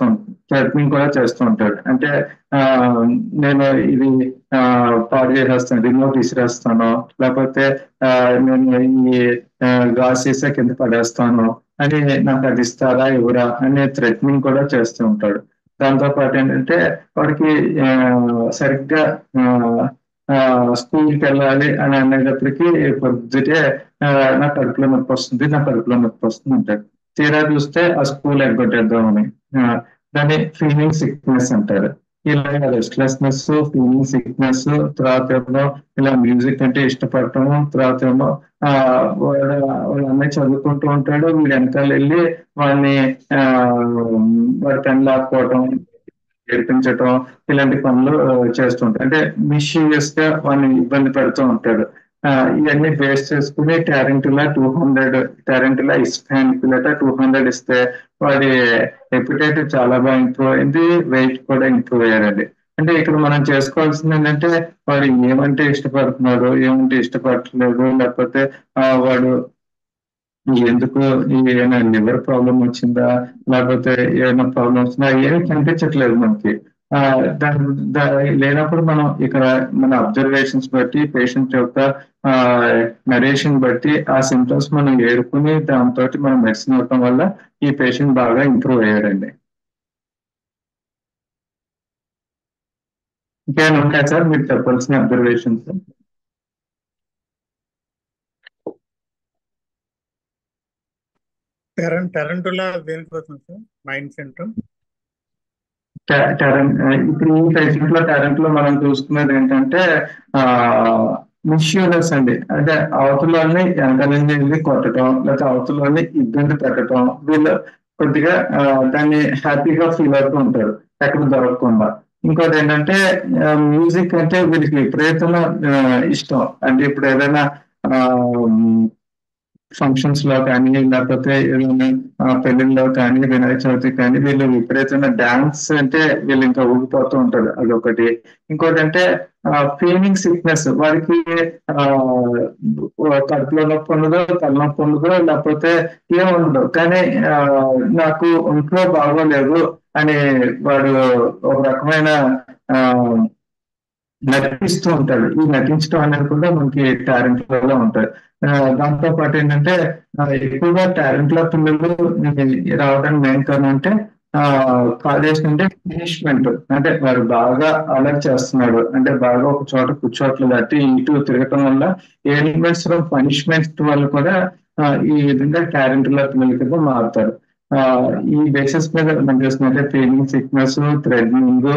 ఉంటాడు. అంటే నేను ఇది పాడు చేసేస్తాను, రిమోట్ ఇసిరేస్తాను, లేకపోతే నేను ఈ గాజు సీసా కింద పడేస్తాను అని నాకు అది ఇస్తారా ఇవ్వరా అనే థ్రెటనింగ్ కూడా చేస్తూ ఉంటాడు. దాంతో పాటు ఏంటంటే వాడికి సరిగ్గా స్కూల్కి వెళ్ళాలి అని అనేటప్పటికి పొద్దుటే నా కడుపులో నొప్పి వస్తుంది అంటాడు. తీరా చూస్తే ఆ స్కూల్ ఎగ్గొట్టేద్దామని దాన్ని ఫీలింగ్ సిక్నెస్ అంటారు. ఇలా రెస్ట్లెస్నెస్, ఫీలింగ్ సిక్నెస్, తర్వాత ఏమో ఇలా మ్యూజిక్ అంటే ఇష్టపడటము, తర్వాత ఏమో వాళ్ళ అన్నయ్య చదువుకుంటూ ఉంటాడు, వీడు వెనకాల వెళ్ళి వాడిని వాడి పెన్ లాక్కోవటం, ఏడిపించటం ఇలాంటి పనులు చేస్తుంటాడు. అంటే మిస్యూరియస్ గా వాడిని ఇబ్బంది పెడుతూ ఉంటాడు. ఇవన్నీ బేస్ చేసుకుని టారెంటులా ఇస్పానిక్ 200 ఇస్తే వాడి ఎపిటైట్ చాలా బాగా ఇంప్రూవ్ అయింది, వెయిట్ కూడా ఇంప్రూవ్ అయ్యాడండి. అంటే ఇక్కడ మనం చేసుకోవాల్సింది ఏంటంటే వాడు ఏమంటే ఇష్టపడుతున్నాడు, ఏమంటే ఇష్టపడట్లేదు, లేకపోతే వాడు ఎందుకు ఏమైనా లివర్ ప్రాబ్లం వచ్చిందా, లేకపోతే ఏమైనా ప్రాబ్లం వచ్చిందా ఏమీ కనిపించట్లేదు మనకి. లేనప్పుడు మనం ఇక్కడ మన అబ్జర్వేషన్స్ బట్టి, పేషెంట్ యొక్క నరేషన్ బట్టి ఆ సింటమ్స్ మనం ఏరుకుని దాంతో మనం మెడిసిన్ ఇవ్వటం వల్ల ఈ పేషెంట్ బాగా ఇంప్రూవ్ అయ్యాడండి. ఇంకేమైనా ఉంటాయి సార్ మీరు చెప్పాల్సిన అబ్జర్వేషన్స్? టెరంటులా దేనికోసం సార్ మైండ్ సెంటర్? ఇప్పుడు ఈ పేషెంట్ లో టారెంట్ లో మనం చూసుకునేది ఏంటంటే మిస్యూనెస్ అండి. అంటే అవతలని వెనకాల కొట్టడం, లేకపోతే అవతలని ఇబ్బంది పెట్టడం, వీళ్ళు కొద్దిగా దాన్ని హ్యాపీగా ఫీల్ అవుతూ ఉంటారు ఎక్కడ దొరకకుండా. ఇంకోటి ఏంటంటే మ్యూజిక్ అంటే వీళ్ళకి విపరీతంగా ఇష్టం. అంటే ఇప్పుడు ఏదైనా ఫంక్షన్స్ లో కానీ, లేకపోతే ఏదైనా పెళ్లిళ్ళలో కానీ, వినాయక చవితి కానీ వీళ్ళు విపరీతమైన డాన్స్ అంటే వీళ్ళు ఇంకా ఊగిపోతూ ఉంటారు, అదొకటి. ఇంకోటి అంటే ఫీలింగ్ సిక్నెస్, వారికి కడుపులో నొప్పి ఉండదు, తలనొప్పి ఉండదు, లేకపోతే ఏముండదు, కానీ నాకు ఒంట్లో బాగోలేదు అని వాడు ఒక రకమైన నటిస్తూ ఉంటాడు. ఈ నటించడం అనేది కూడా మనకి టాలెంట్ వల్ల ఉంటుంది. దాంతో పాటు ఏంటంటే ఎక్కువగా టాలెంట్ లో పిల్లలు రావడానికి మెయిన్ కారణం అంటే కాల్ చేస్తుంటే పనిష్మెంట్, అంటే వాడు బాగా అలర్ట్ చేస్తున్నాడు అంటే బాగా ఒక చోట కూర్చోట్లేదు అటు ఇటు తిరగటం వల్ల ఎలిమెంట్స్ ఫ్రమ్ పనిష్మెంట్ వల్ల కూడా ఈ విధంగా టారెంటుల పిల్లల కింద మారుతారు. ఈ బేసిస్ మీద మనం చూసినట్టే ఫీలింగ్ సిక్నెస్, థ్రెడ్నింగ్,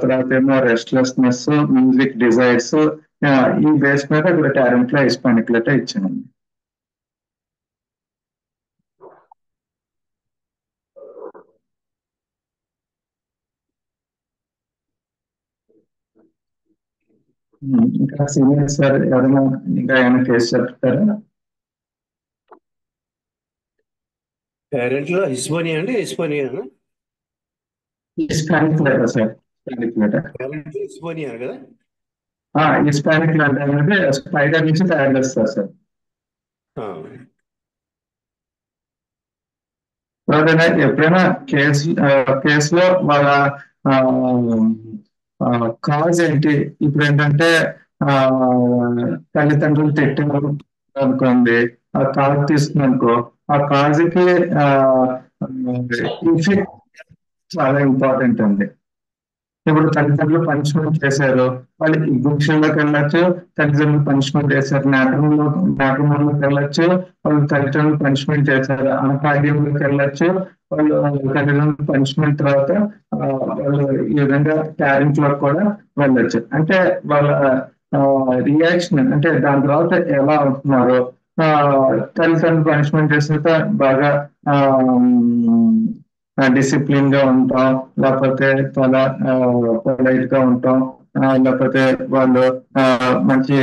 తర్వాత ఏమో రెస్ట్లెస్నెస్, మ్యూజిక్ డిజైర్స్, ఈ బేస్ మీద ఇక్కడ టారెంట్ లో హిస్పానిక్ లెటర్ ఇచ్చానండి. ఇంకా సీనియర్ సార్ ఎవరైనా ఇంకా ఏమైనా కేసు చెప్తారా? పేరెంట్ లో హిస్పోనియా అండి, హిస్పోనియా Hispanic letter sir, Hispanic letter. Parent హిస్పోనియా కదా. హిస్పానిక్ లెటర్ అంటే స్పైడర్ నుంచి తయారు చేస్తారు సార్. ఎప్పుడైనా కేసులో వాళ్ళ కాజ్ ఏంటి, ఇప్పుడు ఏంటంటే తల్లిదండ్రులు తిట్టారు అనుకోండి, ఆ కాజ్ తీసుకుని అనుకో, ఆ కాజ్కి ఇఫెక్ట్ చాలా ఇంపార్టెంట్ అండి. ఇప్పుడు తల్లిదండ్రులు పనిష్మెంట్ చేశారు, వాళ్ళు ఎగ్జిబిషన్లోకి వెళ్ళొచ్చు, తల్లిదండ్రులు పనిష్మెంట్ చేశారు, నాటకంలోకి వెళ్ళొచ్చు, వాళ్ళు తల్లిదండ్రులు పనిష్మెంట్ చేశారు, అనకార్యంలోకి వెళ్ళొచ్చు, వాళ్ళు తల్లిదండ్రులు పనిష్మెంట్ తర్వాత వాళ్ళు ఈ విధంగా టాలెంట్ లోకి కూడా వెళ్ళొచ్చు. అంటే వాళ్ళ రియాక్షన్ అంటే దాని తర్వాత ఎలా అవుతున్నారు, తల్లిదండ్రులు పనిష్మెంట్ చేసిన బాగా డిసిప్లిన్ గా ఉంటాం, లేకపోతే చాలా పొలైట్ గా ఉంటాం, లేకపోతే వాళ్ళు మంచి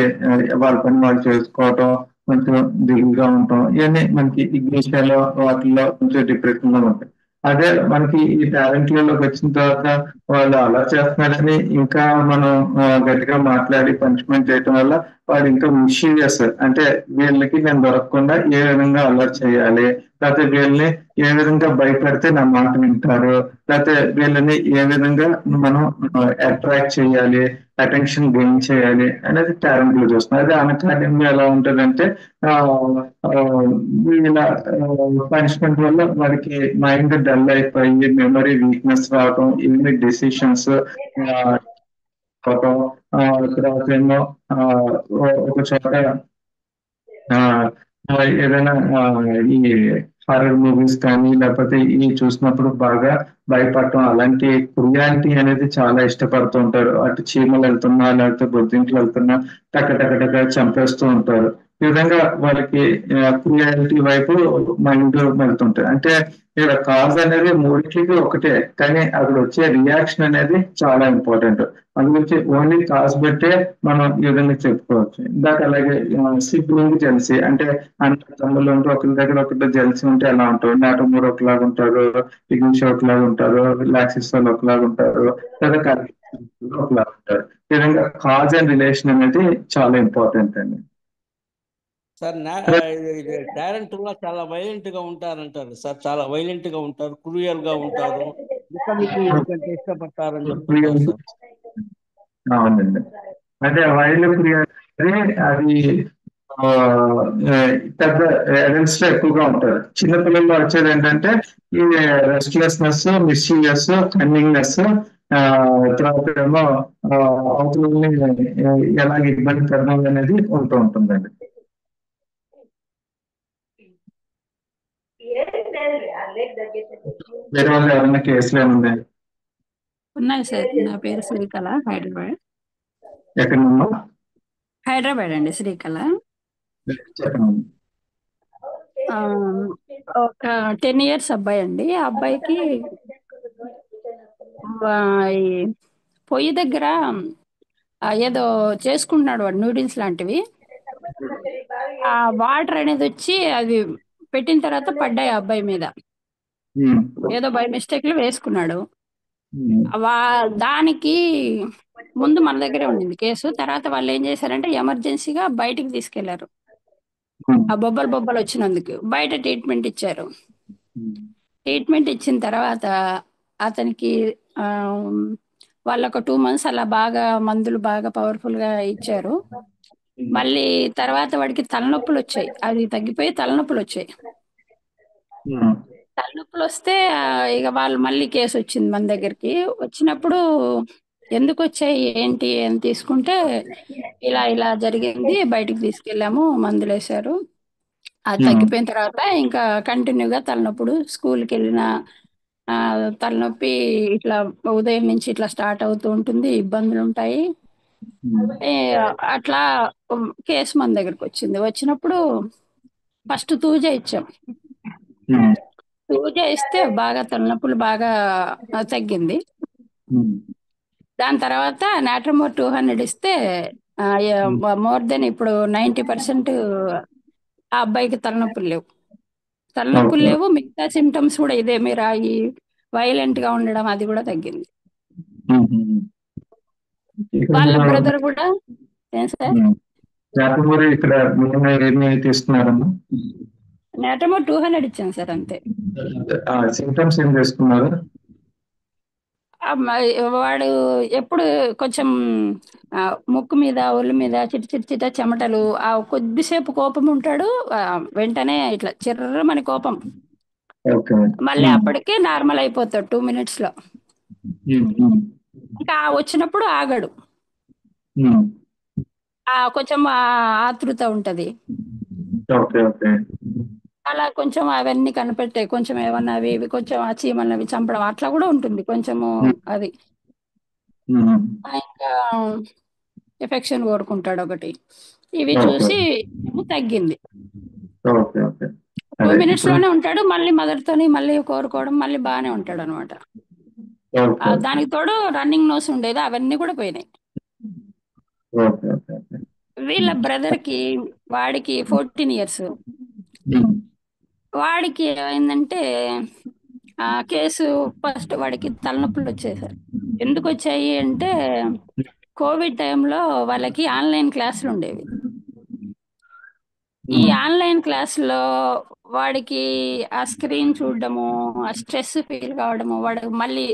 వాళ్ళ పని వాళ్ళు చేసుకోవటం, కొంచెం దిగులుగా ఉంటాం, ఇవన్నీ మనకి ఇంగ్లీష్ లో వాటిల్లో కొంచెం డిప్రెషన్ లో ఉంటాయి. అదే మనకి ఈ టాలెంట్లలోకి వచ్చిన తర్వాత వాళ్ళు అలా చేస్తున్నారని ఇంకా మనం గట్టిగా మాట్లాడి పనిష్మెంట్ చేయటం వల్ల వాడు ఇంకా మిస్యూరియస్, అంటే వీళ్ళకి నేను దొరకకుండా ఏ విధంగా అలర్ట్ చేయాలి, లేకపోతే వీళ్ళని ఏ విధంగా భయపెడితే నా మాట వింటారు, లేకపోతే వీళ్ళని ఏ విధంగా మనం అట్రాక్ట్ చేయాలి, అటెన్షన్ గెయిన్ చేయాలి అనేది టాలెంట్ లో చూస్తున్నాం. అదే అకాడమీ ఎలా ఉంటుందంటే వీళ్ళ పనిష్మెంట్ వల్ల వాడికి మైండ్ డల్ అయిపోయి మెమరీ వీక్నెస్ రావటం, ఇన్ని డెసిషన్స్ అవటం, తర్వాత ఏమో ఒక చోట ఏదైనా ఈ హారర్ మూవీస్ కానీ లేకపోతే ఈ చూసినప్పుడు బాగా భయపడటం, అలాంటి క్రుయాలిటీ అనేది చాలా ఇష్టపడుతూ ఉంటారు. అటు చీమలు వెళ్తున్నా లేకపోతే బొద్దింట్లు వెళ్తున్నా టక టక టక చంపేస్తూ ఉంటారు. ఈ విధంగా వాళ్ళకి క్రుయాలిటీ వైపు మైండ్ వెళ్తుంటాయి. అంటే ఇక్కడ కాజ్ అనేది మూడింటికి ఒకటే, కానీ అక్కడ వచ్చే రియాక్షన్ అనేది చాలా ఇంపార్టెంట్. అందుగురించి ఓన్లీ కాజ్ బట్టే మనం ఈ విధంగా చెప్పుకోవచ్చు. ఇందాక అలాగే సిబ్లింగ్ జెల్సీ, అంటే అన్న తమ్ముళ్ళు ఉంటే ఒకరి దగ్గర ఒకరి జెల్సీ ఉంటే ఎలా ఉంటారు, నాటమూరు ఒకలాగా ఉంటారు, పిగ్నిష్ ఒకలాగా ఉంటారు, లాక్సిస్ వాళ్ళు ఒకలాగా ఉంటారు, లేదా ఒకలాగా ఉంటారు. ఈ విధంగా కాజ్ అండ్ రిలేషన్ అనేది చాలా ఇంపార్టెంట్ అండి. సార్ టారెంట్ చాలా వైలెంట్ గా ఉంటారంటారు సార్, చాలా వైలెంట్ గా ఉంటారు, క్రూయల్ గా ఉంటారు, ఎందుకంటే ఇష్టపడతారని చెప్తుంటారు సార్. అవునండి, అంటే వైల్డ్ క్రియేట్ అది పెద్ద అడల్ట్స్ లో ఎక్కువగా ఉంటారు. చిన్నపిల్లల్లో వచ్చేది ఏంటంటే ఈ రెస్ట్లెస్నెస్, మిస్యూరియస్, కన్నింగ్నెస్, తర్వాత ఏమో అవతలని ఎలాగ ఇబ్బంది పెట్టడం అనేది ఉంటూ ఉంటుందండి. వేరే వాళ్ళు ఎవరైనా కేసులు ఏమున్నాయి? ఉన్నాయి సార్. నా పేరు శ్రీకళ, హైదరాబాద్. ఎక్కడమ్మా? హైదరాబాద్ అండి, శ్రీకళ. చెప్పండి. ఒక 10 years అబ్బాయి అండి. ఆ అబ్బాయికి ఈ పొయ్యి దగ్గర ఏదో చేసుకుంటున్నాడు వాడు, నూడిల్స్ లాంటివి. ఆ వాటర్ అనేది వచ్చి అది పెట్టిన తర్వాత పడ్డాయి ఆ అబ్బాయి మీద, ఏదో బై మిస్టేక్ లో వేసుకున్నాడు. దానికి ముందు మన దగ్గరే ఉండింది కేసు. తర్వాత వాళ్ళు ఏం చేశారంటే ఎమర్జెన్సీగా బయటికి తీసుకెళ్లారు. ఆ బొబ్బలు వచ్చినందుకు బయట ట్రీట్మెంట్ ఇచ్చారు. ట్రీట్మెంట్ ఇచ్చిన తర్వాత అతనికి వాళ్ళు ఒక 2 months అలా బాగా మందులు బాగా పవర్ఫుల్ గా ఇచ్చారు. మళ్ళీ తర్వాత వాడికి తలనొప్పులు వచ్చాయి, అది తగ్గిపోయి తలనొప్పులు వచ్చాయి. తలనొప్పులు వస్తే ఇక వాళ్ళు మళ్ళీ కేసు వచ్చింది మన దగ్గరికి. వచ్చినప్పుడు ఎందుకు వచ్చాయి ఏంటి అని తీసుకుంటే ఇలా ఇలా జరిగింది, బయటికి తీసుకెళ్ళాము, మందులు వేశారు, అది తగ్గిపోయిన తర్వాత ఇంకా కంటిన్యూగా తలనొప్పుడు, స్కూల్కి వెళ్ళిన తలనొప్పి ఇట్లా ఉదయం నుంచి ఇట్లా స్టార్ట్ అవుతూ ఉంటుంది, ఇబ్బందులు ఉంటాయి. అట్లా కేసు మన దగ్గరకు వచ్చింది. వచ్చినప్పుడు ఫస్ట్ తూజ ఇచ్చాం. తూజ ఇస్తే బాగా తలనొప్పులు బాగా తగ్గింది. దాని తర్వాత నాట్రమోర్ 200 ఇస్తే మోర్ దెన్ ఇప్పుడు 90% ఆ అబ్బాయికి తలనొప్పులు లేవు. తలనొప్పులు లేవు, మిగతా సిమ్టమ్స్ కూడా ఇదే, మీరు ఈ వైలెంట్ గా ఉండడం అది కూడా తగ్గింది. వాళ్ళ బ్రదర్ కూడా ఏం సార్ ఇక్కడ తీసుకున్నారమ్మా? నాట్రమోర్ 200 ఇచ్చాను సార్, అంతే. సిమ్టమ్స్ ఏం చేసుకున్నారు? వాడు ఎప్పుడు కొంచెం ముక్కు మీద, ఒళ్ళు మీద చిట చెమటలు, ఆ కొద్దిసేపు కోపం ఉంటాడు, వెంటనే ఇట్లా చిర్రమని కోపం, మళ్ళీ అప్పటికే నార్మల్ అయిపోతాడు 2 minutes లో. ఇంకా వచ్చినప్పుడు ఆగడు, కొంచెం ఆతృత ఉంటది, అలా కొంచెం అవన్నీ కనిపెట్టాయి. కొంచెం ఏమన్నా అవి ఇవి కొంచెం ఆ చీమలు అవి చంపడం అట్లా కూడా ఉంటుంది కొంచెము. అది ఇంకా ఎఫెక్షన్ కోరుకుంటాడు ఒకటి, ఇవి చూసి తగ్గింది. 2 minutes లోనే ఉంటాడు, మళ్ళీ మదర్ తోని మళ్ళీ కోరుకోవడం, మళ్ళీ బాగానే ఉంటాడు అనమాట. దానికి తోడు రన్నింగ్ నోస్ ఉండేది, అవన్నీ కూడా పోయినాయి. వీళ్ళ బ్రదర్ కి, వాడికి 14 years, వాడికి ఏమైందంటే కేసు ఫస్ట్ వాడికి తలనొప్పులు వచ్చేసారు. ఎందుకు వచ్చాయి అంటే కోవిడ్ టైంలో వాళ్ళకి ఆన్లైన్ క్లాసులు ఉండేవి. ఈ ఆన్లైన్ క్లాసులో వాడికి ఆ స్క్రీన్ చూడడము, ఆ స్ట్రెస్ ఫీల్ కావడము, వాడు మళ్ళీ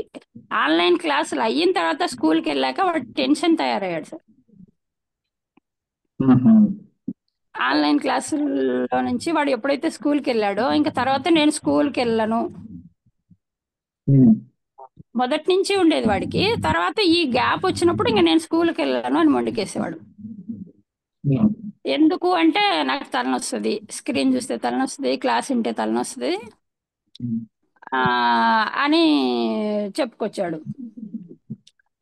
ఆన్లైన్ క్లాసులు అయిన తర్వాత స్కూల్కి వెళ్ళాక వాడు టెన్షన్ తయారయ్యాడు సార్. ఆన్లైన్ క్లాసుల్లో నుంచి వాడు ఎప్పుడైతే స్కూల్కి వెళ్ళాడో ఇంకా తర్వాత నేను స్కూల్కి వెళ్ళను, మొదటి నుంచి ఉండేది వాడికి. తర్వాత ఈ గ్యాప్ వచ్చినప్పుడు ఇంకా నేను స్కూల్కి వెళ్ళను అని మొండికేసేవాడు. ఎందుకు అంటే నాకు తలనొస్తుంది, స్క్రీన్ చూస్తే తలనొస్తుంది, క్లాస్ వింటే తలనొస్తుంది అని చెప్పుకొచ్చాడు.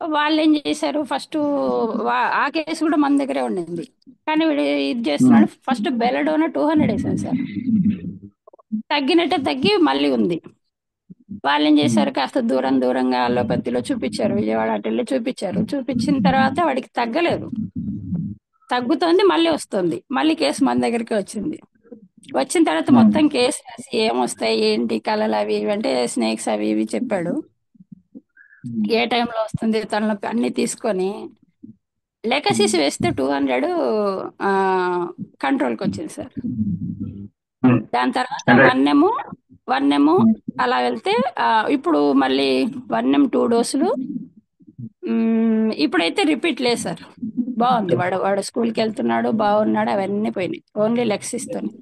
వాళ్ళు ఏం చేశారు, ఫస్ట్ ఆ కేసు కూడా మన దగ్గరే ఉండింది, కానీ వీడు ఇది చేస్తున్నాడు. ఫస్ట్ బెలడోనా 200 వేసాను సార్, తగ్గినట్టే తగ్గి మళ్ళీ ఉంది. వాళ్ళు ఏం చేశారు, కాస్త దూరంగా అల్లోపతిలో చూపించారు, విజయవాడ అటు వెళ్ళి చూపించారు. చూపించిన తర్వాత వాడికి తగ్గలేదు, తగ్గుతోంది, మళ్ళీ వస్తుంది, మళ్ళీ కేసు మన దగ్గరికి వచ్చింది. వచ్చిన తర్వాత మొత్తం కేసు రాసి ఏమొస్తాయి ఏంటి కళలు అవి ఇవి అంటే స్నేక్స్ అవి ఇవి చెప్పాడు. ఏ టైంలో వస్తుంది తలనొప్పి అన్ని తీసుకొని లెకసిస్ వేస్తే 200 కంట్రోల్కి వచ్చింది సార్. దాని తర్వాత వన్నెము అలా వెళ్తే ఇప్పుడు మళ్ళీ 1M 2 డోసులు. ఇప్పుడైతే రిపీట్ లేదు సార్, బాగుంది. వాడు స్కూల్కి వెళ్తున్నాడు, బాగున్నాడు, అవన్నీ పోయినాయి, ఓన్లీ లెక్సిస్ తోని.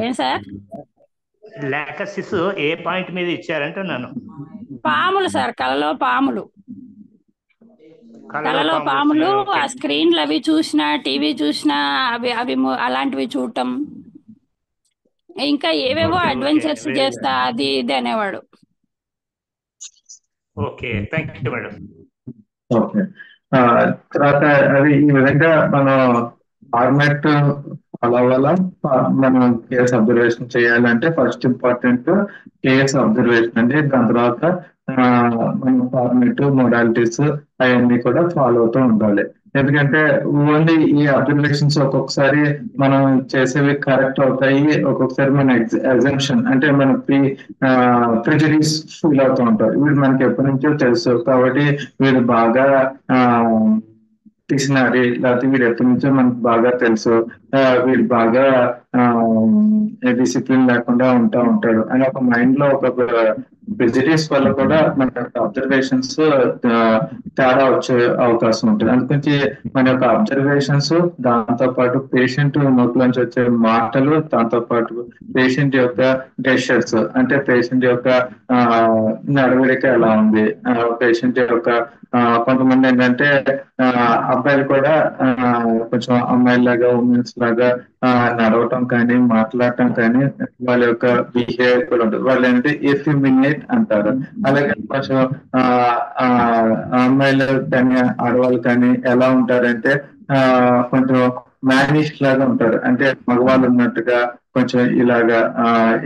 ఏం సార్ లాకసిస్ ఏ పాయింట్ మీద ఇచ్చారంటున్నాను? పాములు సార్, కలలో పాములు, ఆ స్క్రీన్లు అవి చూసినా, టీవీ చూసినా అవి అలాంటివి చూడటం, ఇంకా ఏవేవో అడ్వెంచర్స్ చేస్తా అది ఇది అనేవాడు. Okay, thank you madam. Okay, తర్వాత అది ఈ విధంగా మనం ఫార్మాట్ ఫాలో అవ్వాలా? మనం కేస్ అబ్జర్వేషన్ చేయాలంటే ఫస్ట్ ఇంపార్టెంట్ కేస్ అబ్జర్వేషన్ అండి. దాని తర్వాత మన ఫార్మాట్ మొడాలిటీస్ అవన్నీ కూడా ఫాలో అవుతూ ఉండాలి. ఎందుకంటే ఓన్లీ ఈ అబ్జర్వేషన్స్ ఒక్కొక్కసారి మనం చేసేవి కరెక్ట్ అవుతాయి, ఒక్కొక్కసారి మన ఎగ్జంప్షన్ అంటే మన ప్రిజరీస్ ఫీల్ అవుతూ ఉంటారు. వీడు మనకి ఎప్పటి నుంచో తెలుసు కాబట్టి వీడు బాగా తీసినారి, లేకపోతే వీడు ఎప్పటి నుంచో మనకు బాగా తెలుసు, వీడు బాగా డిసిప్లిన్ లేకుండా ఉంటాడు అని ఒక మైండ్ లో ఒక ప్రెజడీస్ వల్ల కూడా మన యొక్క అబ్జర్వేషన్స్ తేడా వచ్చే అవకాశం ఉంటుంది. అందుకని మన యొక్క అబ్జర్వేషన్స్, దాంతో పాటు పేషెంట్ నోట్లోంచి వచ్చే మాటలు, దాంతో పాటు పేషెంట్ యొక్క గెస్చర్స్, అంటే పేషెంట్ యొక్క నడవడిక ఎలా ఉంది, పేషెంట్ యొక్క కొంతమంది ఏంటంటే అబ్బాయిలు కూడా కొంచెం అమ్మాయిలాగా ఉమెన్స్ లాగా నడవటం కానీ మాట్లాడటం కానీ వాళ్ళ యొక్క బిహేవియర్ కూడా ఉంటుంది. వాళ్ళు ఏంటంటే ఎఫిమినేట్ అంటారు. అలాగే కొంచెం అమ్మాయిలు కానీ ఆడవాళ్ళు కానీ ఎలా ఉంటారంటే కొంచెం మ్యానిష్ లాగా ఉంటారు. అంటే మగవాళ్ళు ఉన్నట్టుగా కొంచెం ఇలాగా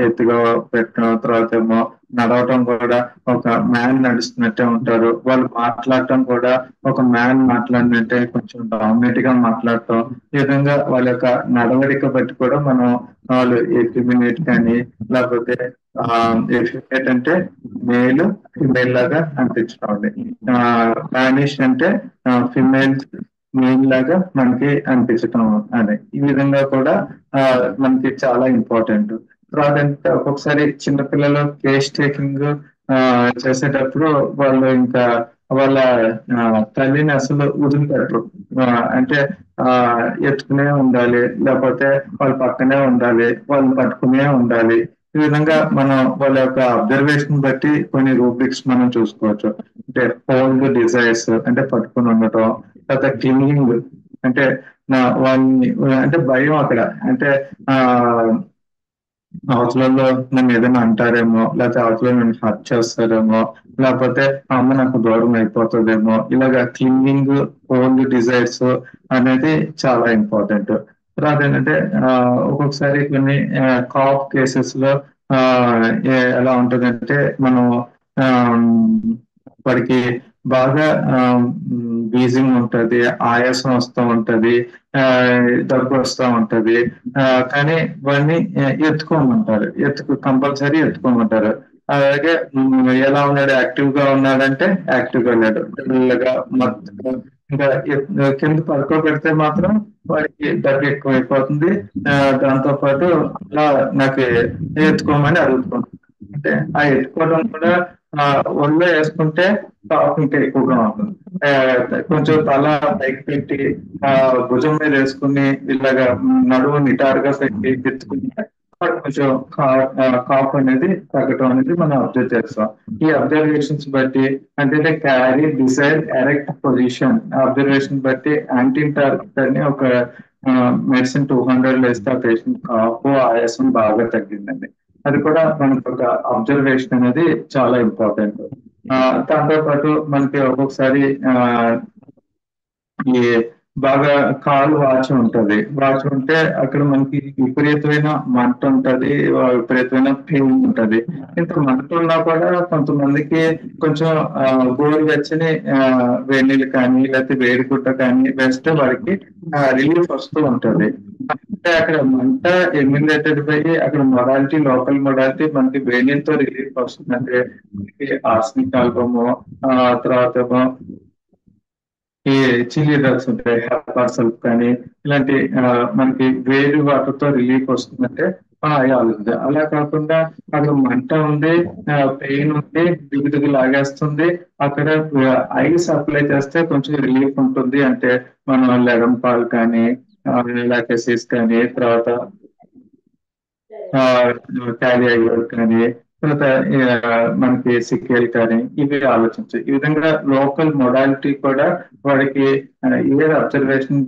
ఎత్తుగా పెట్టడం, తర్వాత ఏమో నడవటం కూడా ఒక మ్యాన్ నడుస్తున్నట్టే ఉంటారు. వాళ్ళు మాట్లాడటం కూడా ఒక మ్యాన్ మాట్లాడినట్టే కొంచెం డామినేట్ గా మాట్లాడటం. ఈ విధంగా వాళ్ళ యొక్క నడవడిక బట్టి కూడా మనం వాళ్ళు ఎఫిమినేట్ కానీ, లేకపోతే ఎఫిమినేట్ అంటే మేల్ ఫిమేల్ లాగా అనిపించడం అండి. మ్యానిష్ అంటే ఫిమేల్ మెయిన్ లాగా మనకి అనిపించటం అని. ఈ విధంగా కూడా మనకి చాలా ఇంపార్టెంట్. తర్వాత ఒక్కొక్కసారి చిన్నపిల్లలు కేస్ టేకింగ్ చేసేటప్పుడు వాళ్ళు ఇంకా వాళ్ళ తల్లిని అసలు వదిలిపెట్టరు. అంటే ఎత్తుకునే ఉండాలి, లేకపోతే వాళ్ళ పక్కనే ఉండాలి, వాళ్ళు పట్టుకునే ఉండాలి. ఈ విధంగా మనం వాళ్ళ యొక్క అబ్జర్వేషన్ బట్టి కొన్ని రూబ్రిక్స్ మనం చూసుకోవచ్చు. అంటే హోల్డ్ డిజైర్స్ అంటే పట్టుకుని ఉండటం, తర్వాత క్లింగింగ్ అంటే వాళ్ళని అంటే భయం అక్కడ, అంటే అవతలలో నన్ను ఏదైనా అంటారేమో, లేకపోతే అవతల నన్ను హర్ట్ చేస్తారేమో, లేకపోతే అమ్మ నాకు దూరం అయిపోతుందేమో, ఇలాగా క్లింగింగ్, హోల్డ్ డిజైర్స్ అనేది చాలా ఇంపార్టెంట్. తర్వాత ఏంటంటే ఒక్కొక్కసారి కొన్ని కాఫ్ కేసెస్ లో ఎలా ఉంటుందంటే మనం వాడికి బాగా బీజింగ్ ఉంటది, ఆయాసం వస్తూ ఉంటది, దగ్గు వస్తూ ఉంటది, కానీ వాడిని ఎత్తుకోమంటారు, కంపల్సరీ ఎత్తుకోమంటారు. అలాగే ఎలా ఉన్నాడు, యాక్టివ్ గా ఉన్నాడంటే యాక్టివ్ గా ఉన్నాడు, మెల్లగా మత్తుగా ఇంకా కింద పడుకోబెడితే మాత్రం వాడికి దగ్గు ఎక్కువైపోతుంది. దాంతో పాటు అలా నాకు ఎత్తుకోమని అడుగుతున్నాను. అంటే ఆ ఎత్తుకోవడం కూడా ఒళ్ళో వేసుకుంటే టాప్ ఇంకా ఎక్కువగా ఉంటుంది. కొంచెం తల పైకి పెట్టి భుజం మీద వేసుకుని ఇలాగా నడువు నిటారుగా పెట్టి ఎత్తుకుంటే కొంచెం కాఫ్ అనేది తగ్గటం అనేది మనం అబ్జర్వ్ చేస్తాం. ఈ అబ్జర్వేషన్స్ బట్టి అంటే carry, decide, erect position observation బట్టి యాంటీటార్కిక్ అని ఒక మెడిసిన్ 200 వేస్తే ఆ పేషెంట్ కాఫ్, ఆయాసం బాగా తగ్గిందండి. అది కూడా మనకు ఒక అబ్జర్వేషన్ అనేది చాలా ఇంపార్టెంట్. దాంతో పాటు మనకి ఒక్కొక్కసారి ఈ బాగా కాలు వాచి ఉంటది. వాచి ఉంటే అక్కడ మనకి విపరీతమైన మంట ఉంటది, విపరీతమైన పెయిన్ ఉంటది. ఇంత మంట ఉన్నా కూడా కొంతమందికి కొంచెం గోరువెచ్చని వేడినీళ్ళు కానీ, లేకపోతే వేడి గుడ్డ కానీ వేస్తే వారికి రిలీఫ్ వస్తూ ఉంటది. అంటే అక్కడ మంట ఎమ్యులేటెడ్ అయ్యి అక్కడ మొడాలిటీ, లోకల్ మొడాలిటీ మనకి వేడినీళ్ళతో రిలీఫ్ వస్తుంది. అంటే ఆర్సనిక్ ఆల్బము, తర్వాత ఈ చిల్లీ డ్రగ్స్ ఉంటాయి, హెపార్సల్ కానీ, ఇలాంటి మనకి వేడి వాటర్తో రిలీఫ్ వస్తుందంటే అవి ఆలోచించాలి. అలా కాకుండా అక్కడ మంట ఉంది, పెయిన్ ఉంది, దిగుదిగు లాగేస్తుంది, అక్కడ ఐస్ అప్లై చేస్తే కొంచెం రిలీఫ్ ఉంటుంది. అంటే మనం లెగం పాలు కానీ, లాకెసిస్ కానీ, తర్వాత క్యాలియర్ కానీ, తర్వాత మనకి సికేల్ కానీ, ఇవి ఆలోచించాలి. ఈ విధంగా లోకల్ మొడాలిటీ కూడా వాడికి ఏ అబ్జర్వేషన్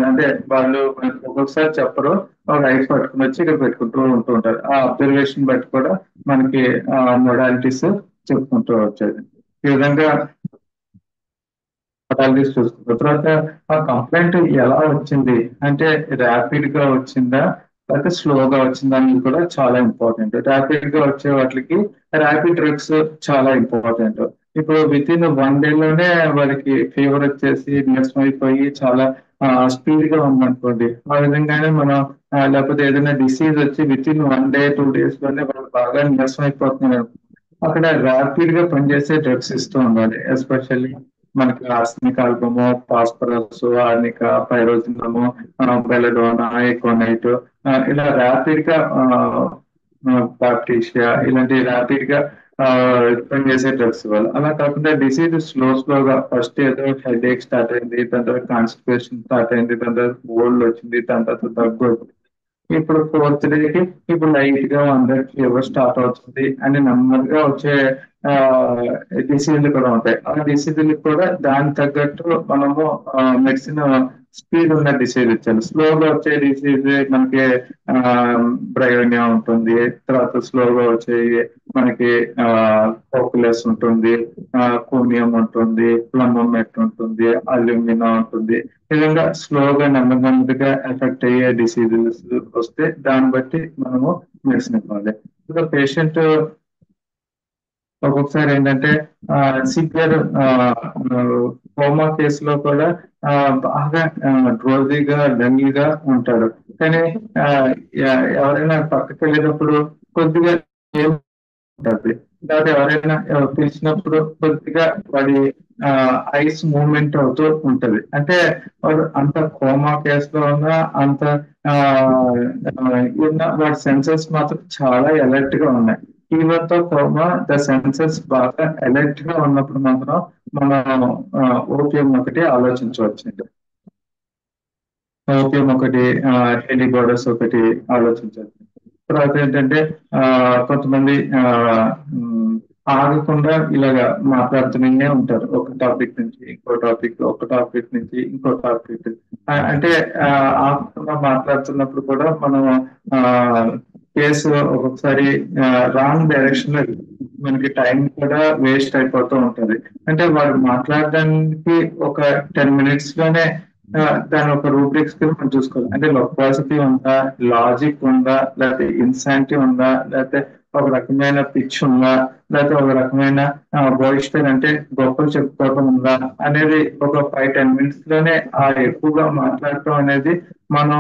అంటే వాళ్ళు ఒక్కొక్కసారి చెప్పరు, ఒక ఐస్ పట్టుకుని వచ్చి ఇక్కడ పెట్టుకుంటూ ఉంటారు. ఆ అబ్జర్వేషన్ బట్టి కూడా మనకి మొడాలిటీస్ చెప్పుకుంటూ వచ్చేది. ఈ విధంగా మొడాలిటీస్ చూసుకుంటారు. తర్వాత ఆ కంప్లైంట్ ఎలా వచ్చింది అంటే ర్యాపిడ్ గా వచ్చిందా లేకపోతే స్లోగా వచ్చిందా అనేది కూడా చాలా ఇంపార్టెంట్. ర్యాపిడ్ గా వచ్చే వాటికి ర్యాపిడ్ డ్రగ్స్ చాలా ఇంపార్టెంట్. ఇప్పుడు విత్ ఇన్ 1 day లోనే వారికి ఫీవర్ వచ్చేసి నీరసం అయిపోయి చాలా స్పీడ్ గా ఉందనుకోండి, ఆ విధంగానే మనం లేకపోతే ఏదైనా డిసీజ్ వచ్చి విత్ ఇన్ 1 day 2 days లోనే వాళ్ళు బాగా నీరసం అయిపోతున్నారు, అక్కడ ర్యాపిడ్ గా పనిచేసే డ్రగ్స్ ఇస్తూ ఉండాలి. ఎస్పెషల్లీ మనకి arsenic album, phosphorus, arnica, pyrogenium, belladonna, aconite, ఇలా ర్యాపిడ్ గా బాప్టీషియా ఇలాంటి ర్యాపిడ్ గా పనిచేసే డ్రగ్స్ ఇవ్వాలి. అలా కాకుండా డిసీజ్ స్లోగా ఫస్ట్ ఏదో హెడ్ ఏక్ స్టార్ట్ అయింది, దాని తర్వాత కాన్స్టిపేషన్ స్టార్ట్ అయింది, దాని తర్వాత కోల్డ్ వచ్చింది, దాని తర్వాత దగ్గు వచ్చింది. ఇప్పుడు 4th డేకి ఇప్పుడు లైట్ గా 100 ఫీవర్ స్టార్ట్ అవుతుంది అని నెమ్మదిగా వచ్చే డిసీజులు కూడా ఉంటాయి. ఆ డిసీజులు కూడా దానికి తగ్గట్టు మనము మెడిసిన్ స్పీడ్ ఉన్న డిసీజ్ ఇచ్చాను. స్లోగా వచ్చే డిసీజ్ మనకి బ్రయోనియా ఉంటుంది, తర్వాత స్లోగా వచ్చే మనకి కోకులస్ ఉంటుంది, కోనియం ఉంటుంది, ప్లమోమెట్ ఉంటుంది, అల్యూమినా ఉంటుంది. ఈ విధంగా స్లోగా నెమ్మదిగా ఎఫెక్ట్ అయ్యే డిసీజెస్ వస్తే దాన్ని బట్టి మనము మెడిసిన్ ఇవ్వాలి. ఇప్పుడు పేషెంట్ ఒక్కొక్కసారి ఏంటంటే సివియర్ కోమా కేసులో కూడా బాగా డ్రోజీగా డల్గా ఉంటాడు. కానీ ఎవరైనా పక్కకి వెళ్ళేటప్పుడు కొద్దిగా ఉంటుంది. తర్వాత ఎవరైనా పిలిచినప్పుడు కొద్దిగా వాడి ఐస్ మూవ్మెంట్ అవుతూ ఉంటది. అంటే వాడు అంత కోమా కేసులో ఉన్నా అంత వాడి సెన్సెస్ మాత్రం చాలా అలర్ట్ గా ఉన్నాయి. ఫీవర్ తో కోమా ద సెన్సెస్ బాగా అలర్ట్ గా ఉన్నప్పుడు మాత్రం మనం ఓపియం ఒకటి ఆలోచించవచ్చు. ఓపియం ఒకటి, హెలిగోడస్ ఒకటి ఆలోచించవచ్చు. తర్వాత ఏంటంటే కొంతమంది ఆగకుండా ఇలాగా మాట్లాడుతూనే ఉంటారు, ఒక టాపిక్ నుంచి ఇంకో టాపిక్, ఒక టాపిక్ నుంచి ఇంకో టాపిక్. అంటే ఆగకుండా మాట్లాడుతున్నప్పుడు కూడా మనం కేసు ఒక్కొక్కసారి రాంగ్ డైరెక్షన్ లో మనకి టైం కూడా వేస్ట్ అయిపోతూ ఉంటది. అంటే వాడు మాట్లాడడానికి ఒక 10 minutes లోనే దాని ఒక రూబ్రిక్స్ మనం చూసుకోవాలి. అంటే లొక్వాసిటీ ఉందా, లాజిక్ ఉందా, లేకపోతే ఇన్సానిటీ ఉందా, లేకపోతే ఒక రకమైన పిచ్ ఉందా, లేకపోతే ఒక రకమైన బాయిస్టర్ అంటే గొప్పలు చెప్పుకోవడం ఉందా అనేది ఒక 5-10 minutes లోనే ఎక్కువగా మాట్లాడటం అనేది మనం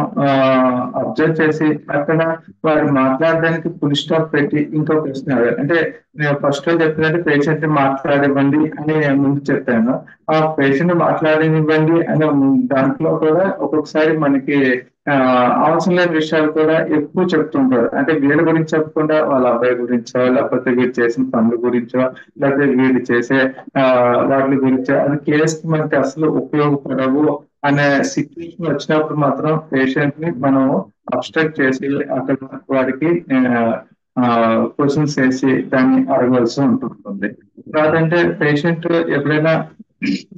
అబ్జర్వ్ చేసి అక్కడ వారు మాట్లాడడానికి ఫుల్ స్టాప్ పెట్టి ఇంకో ప్రశ్న అంటే నేను ఫస్ట్ లో చెప్పినట్టు పేషెంట్ మాట్లాడివ్వండి అని నేను ముందు చెప్పాను. ఆ పేషెంట్ మాట్లాడనివ్వండి అనే దాంట్లో కూడా ఒక్కొక్కసారి మనకి అవసరం లేని విషయాలు కూడా ఎక్కువ చెప్తుంటారు. అంటే వీళ్ళ గురించి చెప్పకుండా వాళ్ళ అబ్బాయి గురించో, లేకపోతే వీళ్ళు చేసిన పనుల గురించో, లేకపోతే వీళ్ళు చేసే వాటి గురించో అది కేసుకి మనకి అసలు ఉపయోగపడవు అనే సిచ్యువేషన్ వచ్చినప్పుడు మాత్రం పేషెంట్ ని మనం అబ్స్ట్రాక్ట్ చేసి అక్కడ వారికి క్వశ్చన్స్ వేసి దాన్ని అడగవలసి ఉంటుంది. కాదంటే పేషెంట్ ఎప్పుడైనా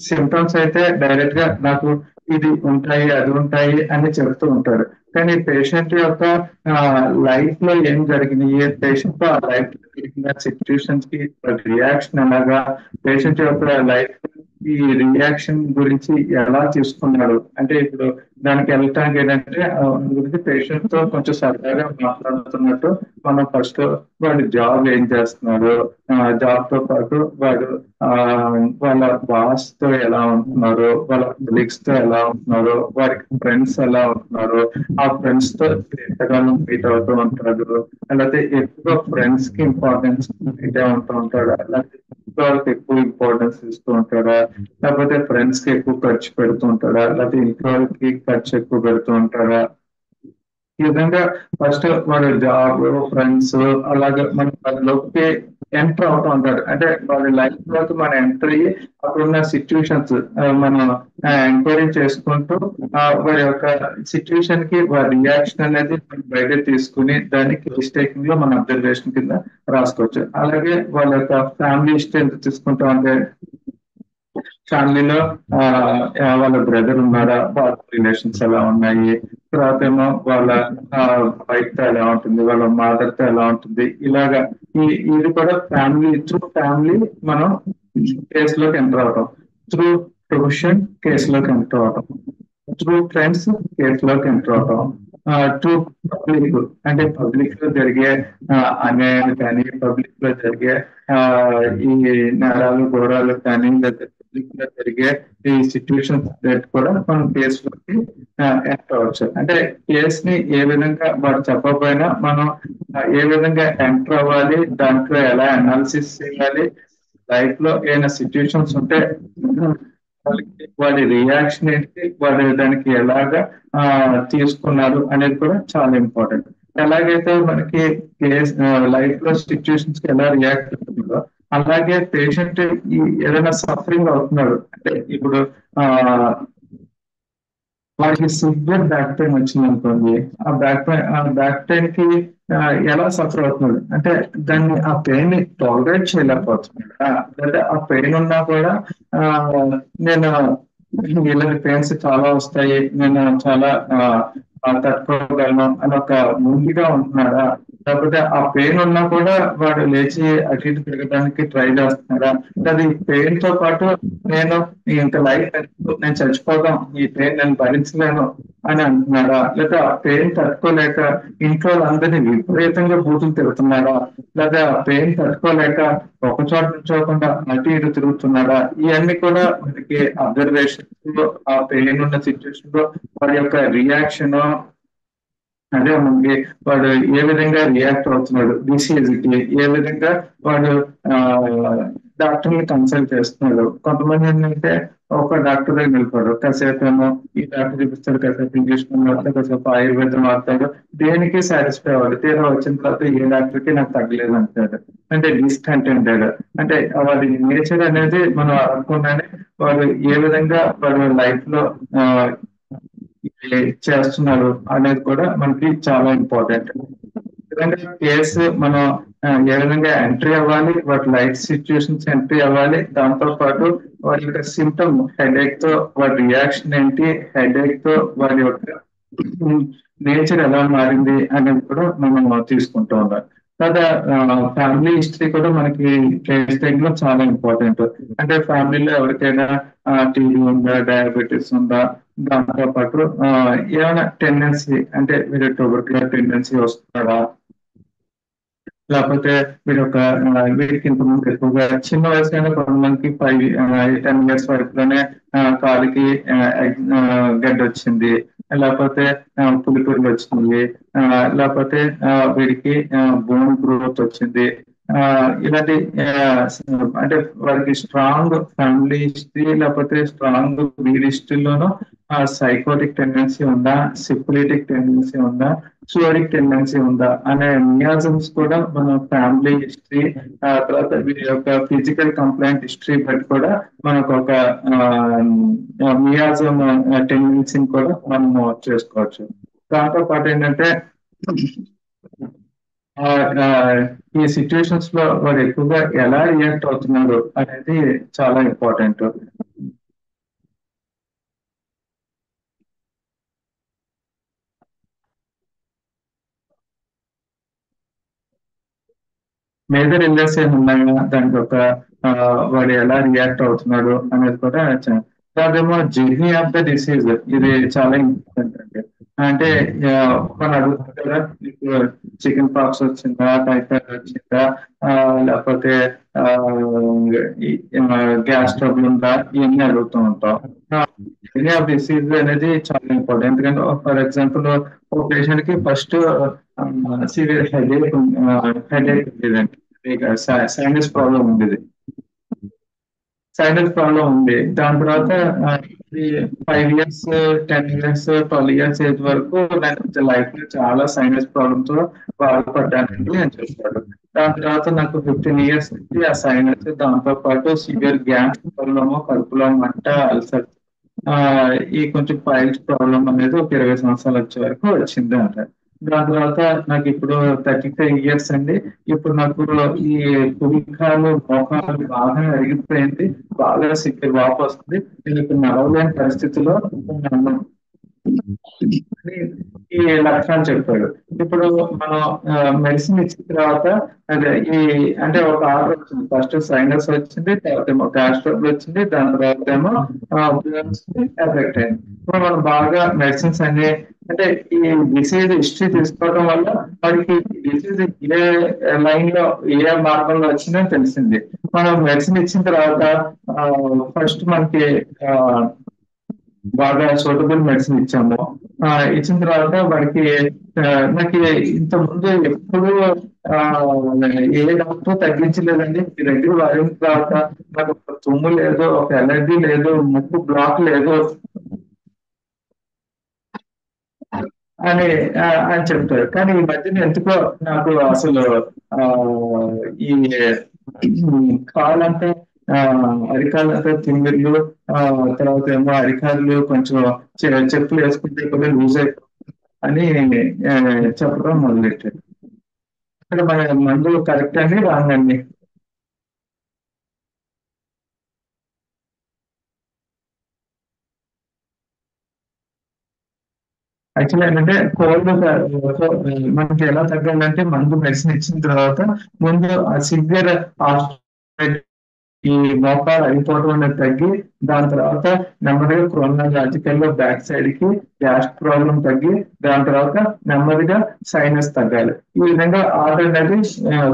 సిమ్టమ్స్ అయితే డైరెక్ట్ గా నాకు ఇది ఉంటాయి అది ఉంటాయి అని చెప్తూ ఉంటారు. కానీ పేషెంట్ యొక్క లైఫ్ లో ఏం జరిగినాయి, పేషెంట్ ఆ లైఫ్ లో జరిగిన సిచ్యువేషన్స్ కి రియాక్షన్ ఎలాగా, పేషెంట్ యొక్క లైఫ్ ఈ రియాక్షన్ గురించి ఎలా తీసుకున్నాడు అంటే ఇప్పుడు దానికి వెళ్ళటానికి ఏంటంటే గురించి పేషెంట్ తో కొంచెం సరదాగా మాట్లాడుతున్నట్టు మనం ఫస్ట్ వాడు జాబ్ ఏం చేస్తున్నాడు, జాబ్ తో పాటు వాడు వాళ్ళ బాస్ తో ఎలా ఉంటున్నారు, వాళ్ళ కొలీగ్స్ తో ఎలా ఉంటున్నారు, వారికి ఫ్రెండ్స్ ఎలా ఉంటున్నారు, ఆ ఫ్రెండ్స్ తో ఎంతగానో మీట్ అవుతూ ఉంటాడు, అలాగే ఎక్కువ ఫ్రెండ్స్ కి ఇంపార్టెన్స్ ఇదే ఉంటూ ఉంటాడు, అలాగే వాళ్ళకి ఎక్కువ ఇంపార్టెన్స్ ఇస్తూ ఉంటాడా, లేకపోతే ఫ్రెండ్స్ కి ఎక్కువ ఖర్చు పెడుతూ ఉంటాడా, లేకపోతే ఇంట్లో వాళ్ళకి ఖర్చు ఎక్కువ పెడుతూ ఉంటాడా. ఈ విధంగా ఫస్ట్ మన జాబ్, ఫ్రెండ్స్ అలాగే మన లోకి ఎంటర్ అవుతూ ఉంటాడు. అంటే వాళ్ళ లైఫ్ లోకి మనం ఎంటర్ అయ్యి అక్కడున్న సిచ్యువేషన్స్ మనం ఎంక్వైరీ చేసుకుంటూ వారి యొక్క సిచ్యువేషన్ కి వారి రియాక్షన్ అనేది బయట తీసుకుని దాన్ని కేస్ టేకింగ్ లో మన అబ్జర్వేషన్ కింద రాసుకోవచ్చు. అలాగే వాళ్ళ యొక్క ఫ్యామిలీ హిస్టరీ ఎంత తీసుకుంటాం అంటే ఫ్యామిలీలో వాళ్ళ బ్రదర్ ఉన్నాడా, వాళ్ళ రిలేషన్స్ ఎలా ఉన్నాయి, తర్వాత ఏమో వాళ్ళ వైఫ్ తో ఎలా ఉంటుంది, వాళ్ళ మదర్ తో ఎలా ఉంటుంది, ఇలాగా ఇది కూడా ఫ్యామిలీ త్రూ ఫ్యామిలీ మనం కేసులోకి ఎంటర్ అవటం, త్రూ ప్రొఫెషన్ కేసులోకి ఎంటర్ అవటం, త్రూ ఫ్రెండ్స్ కేసులోకి ఎంటర్ అవటం, త్రూ పబ్లిక్ అంటే పబ్లిక్ లో జరిగే అన్యాయాలు కానీ, పబ్లిక్ లో జరిగే ఈ నేరాలు ఘోరాలు కానీ, లేదా పబ్లిక్ లో జరిగే ఈ సిచ్యువేషన్స్ కూడా మనం కేసులోకి ఎంటర్ అవ్వచ్చు. అంటే కేసు ని ఏ విధంగా వాడు చెప్పకపోయినా మనం ఏ విధంగా ఎంటర్ అవ్వాలి, దాంట్లో ఎలా అనాలిసిస్ చేయాలి, లైఫ్ లో ఏమైనా సిచ్యుయేషన్స్ ఉంటే వాడి రియాక్షన్ ఏంటి, వాడు దానికి ఎలాగా తీసుకున్నారు అనేది కూడా చాలా ఇంపార్టెంట్. ఎలాగైతే మనకి లైఫ్ లో సిచ్యుయేషన్స్ కి ఎలా రియాక్ట్ అవుతుందో అలాగే పేషెంట్ ఏదైనా సఫరింగ్ అవుతున్నాడు అంటే ఇప్పుడు వాడికి సివియర్ బ్యాక్ పెయిన్ వచ్చింది అనుకోండి, ఆ బ్యాక్ పెయిన్ కి ఎలా సఫర్ అవుతున్నాడు అంటే ఆ పెయిన్ ని టాలరేట్ చేయలేకపోతున్నాడా, లేదా ఆ పెయిన్ ఉన్నా కూడా నేను ఇలాంటి పెయిన్స్ చాలా వస్తాయి, నేను చాలా తట్టుకోగలను అని ఒక ముందుగా ఉంటున్నాడా, లేకపోతే ఆ పెయిన్ ఉన్నా కూడా వాడు లేచి అటు ఇటు తిరగడానికి ట్రై చేస్తున్నాడా, అది పెయిన్ తో పాటు నేను ఇంత లైఫ్ నేను చచ్చిపోదాం, ఈ పెయిన్ నేను భరించలేను అని అంటున్నాడా, లేదా ఆ పెయిన్ తట్టుకోలేక ఇంట్లో అందరినీ విపరీతంగా బూతులు తిరుగుతున్నాడా, లేదా ఆ పెయిన్ తట్టుకోలేక ఒక చోట నుంచోకుండా అటు ఇటు తిరుగుతున్నాడా, ఇవన్నీ కూడా మనకి అబ్జర్వేషన్ లో ఆ పెయిన్ ఉన్న సిచ్యువేషన్ లో వాడి యొక్క రియాక్షన్, అదే మనకి వాడు ఏ విధంగా రియాక్ట్ అవుతున్నాడు డిసీజ్కి, ఏ విధంగా వాడు డాక్టర్ ని కన్సల్ట్ చేస్తున్నాడు. కొంతమంది ఏంటంటే ఒక డాక్టర్ దగ్గర వెళ్ళిపోడు, కాసేపు ఏమో ఈ డాక్టర్ చూపిస్తాడు, కాసేపు ఇంగ్లీష్ వాడతాడు, కాసేపు ఆయుర్వేదం వాడతాడు, దేనికి సాటిస్ఫై అవ్వడు. తీరా వచ్చిన తర్వాత ఏ డాక్టర్ కి నాకు తగ్గలేదు అంటాడు, అంటే డిస్కంటెంటెడ్. అంటే వాడి నేచర్ అనేది మనం అనుకున్నానే వాడు ఏ విధంగా వాడు లైఫ్ లో చేస్తున్నారు అనేది కూడా మనకి చాలా ఇంపార్టెంట్. ఎందుకంటే కేసు మనం ఏ విధంగా ఎంట్రీ అవ్వాలి, వాటి లైఫ్ సిచ్యుయేషన్స్ ఎంట్రీ అవ్వాలి, దాంతో పాటు వాటి యొక్క సిమ్టమ్ హెడేక్ తో వాటి రియాక్షన్ ఏంటి, హెడేక్ తో వారి యొక్క నేచర్ ఎలా మారింది అనేది కూడా మనం తీసుకుంటూ ఉండాలి. లేదా ఫ్యామిలీ హిస్టరీ కూడా మనకి కేస్ లో చాలా ఇంపార్టెంట్. అంటే ఫ్యామిలీలో ఎవరికైనా టీబీ ఉందా, డయాబెటీస్ ఉందా, దాంతో పాటు ఏమైనా టెండెన్సీ అంటే మీరు ట్యూబర్క్యులర్ టెండెన్సీ వస్తుందా, లేకపోతే మీరు వీటికి ఇంతకుముందు ఎక్కువగా చిన్న వయసులోనే కొంతమందికి 10 years వరకులోనే కాలికి గడ్డ వచ్చింది, లేకపోతే పులిపురులు వచ్చింది, లేకపోతే వీడికి బోన్ గ్రోత్ వచ్చింది. ఇలాంటి అంటే వారికి స్ట్రాంగ్ ఫ్యామిలీ హిస్టరీ లేకపోతే స్ట్రాంగ్ బ్రీడ్ హిస్టరీలోనూ సైకోటిక్ టెండెన్సీ ఉందా, సిఫిలిటిక్ టెండెన్సీ ఉందా, సోరిక్ టెండెన్సీ ఉందా అనే మియాజమ్స్ కూడా మన ఫ్యామిలీ హిస్టరీ, తర్వాత వీరి యొక్క ఫిజికల్ కంప్లైంట్ హిస్టరీ బట్టి కూడా మనకు ఒక మియాజం టెండెన్సీని కూడా మనము చేసుకోవచ్చు. దాంతో పాటు ఏంటంటే ఈ సిచ్యువేషన్స్ లో వాడు ఎక్కువగా ఎలా రియాక్ట్ అవుతున్నారు అనేది చాలా ఇంపార్టెంట్. మేజర్ ఇల్నెస్ ఏమున్నాయా, దానికి ఒక వాడు ఎలా రియాక్ట్ అవుతున్నాడు అనేది కూడా అదేమో జర్నీ ఆఫ్ ద డిసీజ్, ఇది చాలా ఇంపార్టెంట్ అండి. అంటే మనం అడుగుతాం కదా, మీకు చికెన్ పాక్స్ వచ్చిందా, టైఫాయిడ్ వచ్చిందా, లేకపోతే గ్యాస్ ట్రబుల్ ఉందా, ఇవన్నీ అడుగుతూ ఉంటాం. జర్నీ ఆఫ్ డిసీజ్ అనేది చాలా ఇంపార్టెంట్. ఎందుకంటే ఫర్ ఎగ్జాంపుల్ ఒక పేషెంట్ కి ఫస్ట్ సివియర్ హెడేక్ ఉండేదండి, సైనస్ ప్రాబ్లం ఉండేది, సైనస్ ప్రాబ్లం ఉంది. దాని తర్వాత 5 years 10 years 12 years ఏజ్ వరకు నేను లైఫ్ లో చాలా సైనస్ ప్రాబ్లమ్ తో బాధపడ్డానండి అని చెప్తాడు. దాని తర్వాత నాకు 15 years నుంచి ఆ సైనస్, దాంతో పాటు సివియర్ గ్యాస్ ప్రాబ్లమ్, కడుపులో మంట, అల్సర్, ఈ కొంచెం పైల్స్ ప్రాబ్లం అనేది ఒక 20 సంవత్సరాలు వచ్చే వరకు వచ్చింది అంట. దాని తర్వాత నాకు ఇప్పుడు 35 years అండి. ఇప్పుడు నాకు ఈ పురికాలు మోకాలు బాగా అరిగిపోయింది, బాగా వాపు వస్తుంది, నేను ఇప్పుడు నడవలేని పరిస్థితిలో ఉన్నాను, ఈ లక్షణాలు చెప్పాడు. ఇప్పుడు మనం మెడిసిన్ ఇచ్చిన తర్వాత అదే అంటే ఒక ఆర్డర్ వచ్చింది, ఫస్ట్ సైనస్ వచ్చింది, తర్వాత ఏమో గ్యాస్ ట్రబుల్ వచ్చింది, దాని తర్వాత ఏమో ఎఫెక్ట్ అయింది. ఇప్పుడు మనం బాగా మెడిసిన్స్ అన్ని అంటే ఈ డిసీజ్ హిస్టరీ తీసుకోవడం వల్ల వాడికి డిసీజ్ ఏ లైన్ లో ఏ మార్గంలో వచ్చిందని తెలిసింది. మనం మెడిసిన్ ఇచ్చిన తర్వాత ఫస్ట్ మనకి బాగా సూటబుల్ మెడిసిన్ ఇచ్చాము, ఇచ్చిన తర్వాత వాడికి నాకు ఇంత ముందు ఎప్పుడు ఆ, ఏ డాక్టర్ తగ్గించలేదండి. మీ దగ్గర వాడిన తర్వాత నాకు ఒక తుమ్ము లేదు, ఒక ఎలర్జీ లేదు, ముక్కు బ్లాక్ లేదు అని అని చెప్తారు. కానీ ఈ మధ్యన ఎందుకో నాకు అసలు ఆ, ఈ కాలంతా ఆ, అరికాలంతా తిమ్మిర్లు, తర్వాత ఏమో అరికాళ్ళు కొంచెం చెప్పులు వేసుకుంటే కూడా లూజ్ అయిపోయి అని ఆ, చెప్పడం మొదలెట్టారు. ఇక్కడ మన మందు కరెక్ట్ అండి, రాంగ్ అండి? యాక్చువల్లీ ఏంటంటే కోల్డ్ మనకి ఎలా తగ్గాలంటే మందు మెడిసిన్ ఇచ్చిన తర్వాత ముందు ఆ సివియర్ ఈ మోకాలు అయిపోవడం అనేది తగ్గి, దాని తర్వాత నెమ్మదిగా క్రోనాలజికల్ లో బ్యాక్ సైడ్ కి గ్యాస్ ప్రాబ్లం తగ్గి, దాని తర్వాత నెమ్మదిగా సైనస్ తగ్గాలి. ఈ విధంగా ఆర్డర్ అనేది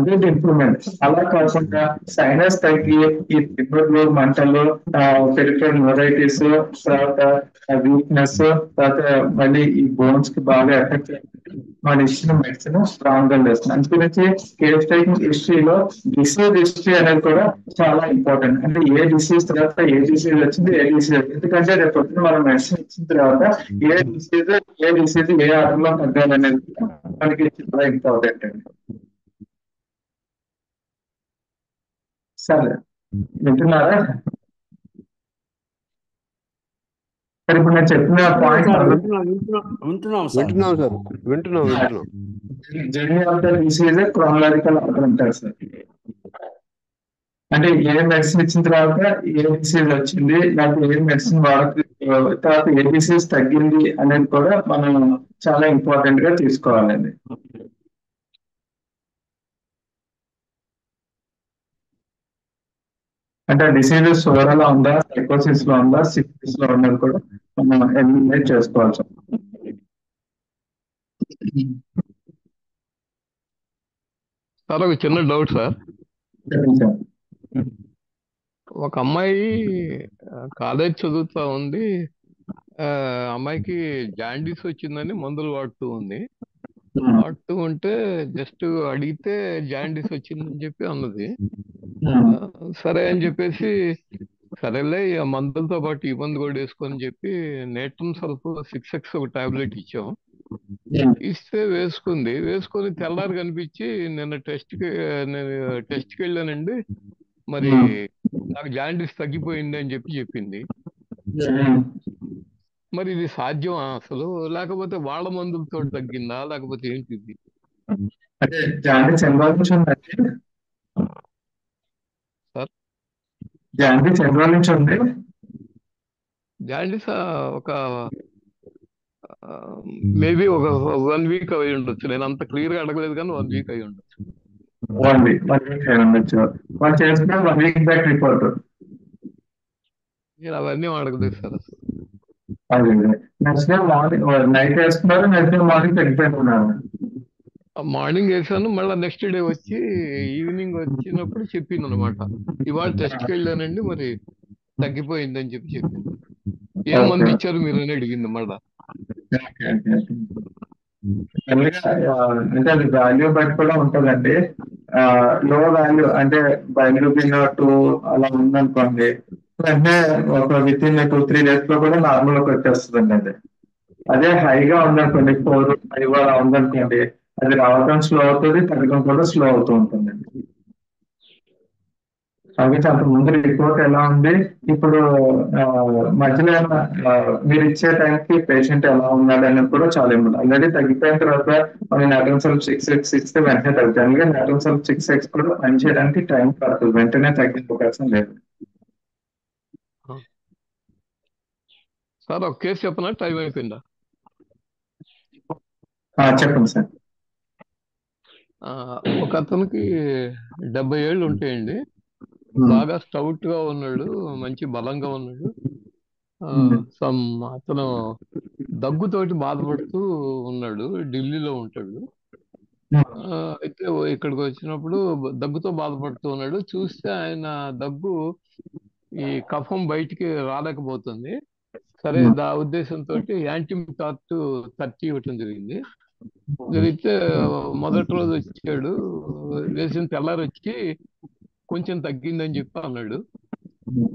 గుడ్ ఇంప్రూవ్మెంట్. అలా కాకుండా సైనస్ తగ్గి ఈ తిమ్మిర్లు, మంటలు, పెరిఫెరల్ నొరైటిస్, తర్వాత వీక్నెస్, తర్వాత మళ్ళీ ఈ బోన్స్ కి బాగా ఎఫెక్ట్ మన ఇచ్చిన మెడిసిన్ స్ట్రాంగ్ గా చేస్తుంది. అందుగురించి కేస్ టేకింగ్ హిస్టరీలో డిసీజ్ హిస్టరీ అనేది కూడా చాలా ఇంపార్టెంట్. అంటే ఏ డిసీజ్ తర్వాత ఏ డిసీజ్ వచ్చింది, ఏ డిసీజ్, ఎందుకంటే రేపు పొద్దున మనం మెడిసిన్ ఇచ్చిన తర్వాత ఏ డిసీజ్ ఏ ఆర్డర్ లో తగ్గాలనేది మనకి చాలా ఇంపార్టెంట్ అండి. సరే, వింటున్నారా? సరే, ఇప్పుడు నేను చెప్పిన పాయింట్ వింటున్నాం sir. Journey of the disease chronological order అంటారు సార్. అంటే ఏ మెడిసిన్ ఇచ్చిన తర్వాత ఏ డిసీజ్ వచ్చింది, లేకపోతే ఏ మెడిసిన్ తర్వాత ఏ డిసీజ్ తగ్గింది అనేది కూడా మనం చాలా ఇంపార్టెంట్ గా తీసుకోవాలండి. అంటే డిసీజ్ సోరలో ఉందా, సైకోసిస్ లో ఉందా, సిక్సిస్ లో ఉన్నది కూడా మనం ఎలిమినేట్ చేసుకోవాల్సి సార్ ఒక చిన్న డౌట్ సార్. ఒక అమ్మాయి కాలేజ్ చదువుతా ఉంది. అమ్మాయికి జాండీస్ వచ్చిందని మందులు వాడుతూ ఉంది. వాడుతూ ఉంటే జస్ట్ అడిగితే జాండీస్ వచ్చిందని చెప్పి అన్నది. సరే అని చెప్పేసి సరేలే ఆ మందులతో పాటు ఈ మందు కూడా వేసుకొని చెప్పి నేట్రమ్ సల్ఫ్ 6x ఒక టాబ్లెట్ ఇచ్చాం. ఇస్తే వేసుకొని తెల్లారి కనిపించి నేను టెస్ట్కి వెళ్ళానండి, మరి నాకు జాండీస్ తగ్గిపోయింది అని చెప్పింది. మరి ఇది సాధ్యమా అసలు, లేకపోతే వాళ్ళ మందులతో తగ్గిందా, లేకపోతే ఏంటిది? జాండీస్ ఎన్ని రోజుల నుంచి ఉందండి? సార్ జాండీస్ ఎన్ని రోజుల నుంచి ఉంది? జాండీస్ ఒక మేబీ ఒక 1 వీక్ అయి ఉండొచ్చు. నేను అంత క్లియర్ గా అడగలేదు కానీ 1 వీక్ అయి ఉండొచ్చు. 1 వీక్ అయి ఉండొచ్చు. వాళ్ళు చేసుకున్న 1 వీక్ బ్యాక్ రిపోర్ట్. నేను అవన్నీ అడగలేదు సార్ అసలు. అదే నెక్స్ట్ డే మార్నింగ్ నైట్ వేసుకున్నారు, నెక్స్ట్ డే మార్నింగ్ తగ్గిపోతున్నారు. మార్నింగ్ వేసాను, మళ్ళీ నెక్స్ట్ డే వచ్చి ఈవినింగ్ వచ్చినప్పుడు చెప్పింది అనమాట, ఇవాళ టెస్ట్కి వెళ్ళానండి, మరి తగ్గిపోయిందని చెప్పింది. ఏం మంది ఇచ్చారు మీరు అని అడిగింది మళ్ళా. అంటే అది వాల్యూ బట్టి కూడా ఉంటుందండి. లో వాల్యూ అంటే బైల్యూబిన్ 2 అలా ఉందనుకోండి, వెంటనే ఒక విత్ ఇన్ 2-3 days లో కూడా నార్మల్ లోకి వచ్చేస్తుందండి. అది అదే హైగా ఉందనుకోండి, 4-5 అలా ఉందనుకోండి, అది రావడం స్లో అవుతుంది, తగ్గడం కూడా స్లో అవుతూ ఉంటుందండి. కాబట్టి అంత ముందు రిపోర్ట్ ఎలా ఉంది, ఇప్పుడు మధ్యలో మీరు ఇచ్చే టైంకి పేషెంట్ ఎలా ఉన్నాడు అనేది కూడా చాలా ఇంపార్టెంట్. ఆల్రెడీ తగ్గిపోయిన తర్వాత మన నేట్రమ్ సల్ఫ్ 6x ఇస్తే వెంటనే తగ్గుతుంది. అందుకే నేట్రమ్ సల్ఫ్ 6x కూడా పనిచేయడానికి టైం పడుతుంది, వెంటనే తగ్గే అవకాశం లేదు. సార్ ఒక కేసు చెప్పనా, టైం అయిపోయిందా? చెప్పండి సార్. ఒక అతనికి 70 ఏళ్ళు ఉంటాయండి. బాగా స్టౌట్ గా ఉన్నాడు, మంచి బలంగా ఉన్నాడు. అతను దగ్గుతోటి బాధపడుతూ ఉన్నాడు, ఢిల్లీలో ఉంటాడు. అయితే ఇక్కడికి వచ్చినప్పుడు దగ్గుతో బాధపడుతూ ఉన్నాడు. చూస్తే ఆయన దగ్గు ఈ కఫం బయటికి రాలేకపోతుంది. సరే ఆ ఉద్దేశంతో యాంటీమిటార్ట్ 30 ఇవ్వటం జరిగింది. జరిగితే మొదటి రోజు వచ్చాడు, వేసిన తెల్లారి వచ్చి కొంచెం తగ్గిందని చెప్పి అన్నాడు.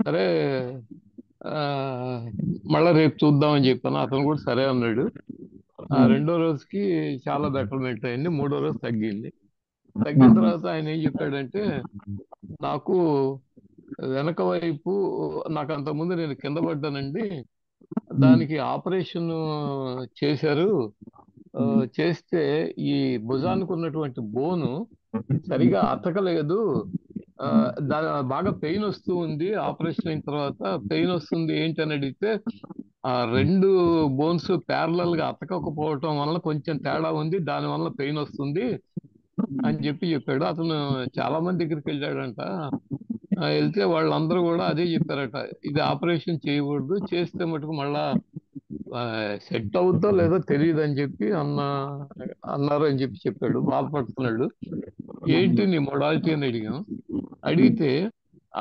సరే ఆ, మళ్ళా రేపు చూద్దామని చెప్పాను. అతను కూడా సరే అన్నాడు. రెండో రోజుకి చాలా బెటర్మెంట్ అయింది. మూడో రోజు తగ్గింది. తగ్గిన తర్వాత ఆయన ఏం చెప్పాడంటే, నాకు వెనక వైపు, నాకు అంతకుముందు నేను కింద పడ్డానండి, దానికి ఆపరేషన్ చేశారు. చేస్తే ఈ భుజానికి ఉన్నటువంటి బోను సరిగా అతకలేదు. బాగా పెయిన్ వస్తూ ఉంది. ఆపరేషన్ అయిన తర్వాత పెయిన్ వస్తుంది ఏంటి అని అడిగితే, ఆ రెండు బోన్స్ ప్యారలల్ గా అతకకపోవటం వల్ల కొంచెం తేడా ఉంది, దాని వల్ల పెయిన్ వస్తుంది అని చెప్పాడు. అతను చాలా మంది దగ్గరికి వెళ్ళాడంట. వెళ్తే వాళ్ళందరూ కూడా అదే చెప్పారట, ఇది ఆపరేషన్ చేయకూడదు, చేస్తే మటుకు మళ్ళా సెట్ అవుద్దో లేదో తెలియదు అని చెప్పి అన్నారు అని చెప్పాడు. బాధపడుతున్నాడు. ఏంటి నీ మొడాలిటీ అని అడిగాం. అడిగితే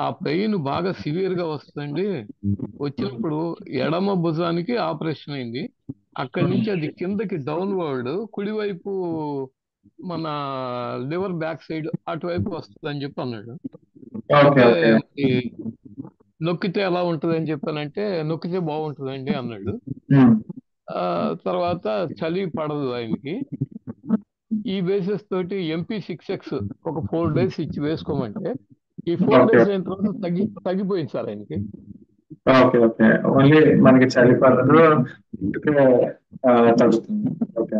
ఆ పెయిన్ బాగా సివియర్ గా వస్తుందండి, వచ్చినప్పుడు ఎడమ భుజానికి ఆపరేషన్ అయింది, అక్కడి నుంచి అది కిందకి డౌన్వర్డ్ కుడివైపు మన లివర్ బ్యాక్ సైడ్ అటువైపు వస్తుంది అని చెప్పి అన్నాడు. అంటే నొక్కితే ఎలా ఉంటుంది అని చెప్పానంటే, నొక్కితే బాగుంటుందండి అన్నాడు. తర్వాత చలి పడదు ఆయనకి. ఈ బేసిస్ తోటి MP6X ఒక 4 days ఇచ్చి వేసుకోమంటే, ఈ 4 days అయిన తర్వాత తగ్గిపోయింది సార్ ఆయనకి. ఓకే ఓకే, ఓన్లీ మనకి చలి పడదు, తగ్గుతుంది. ఓకే,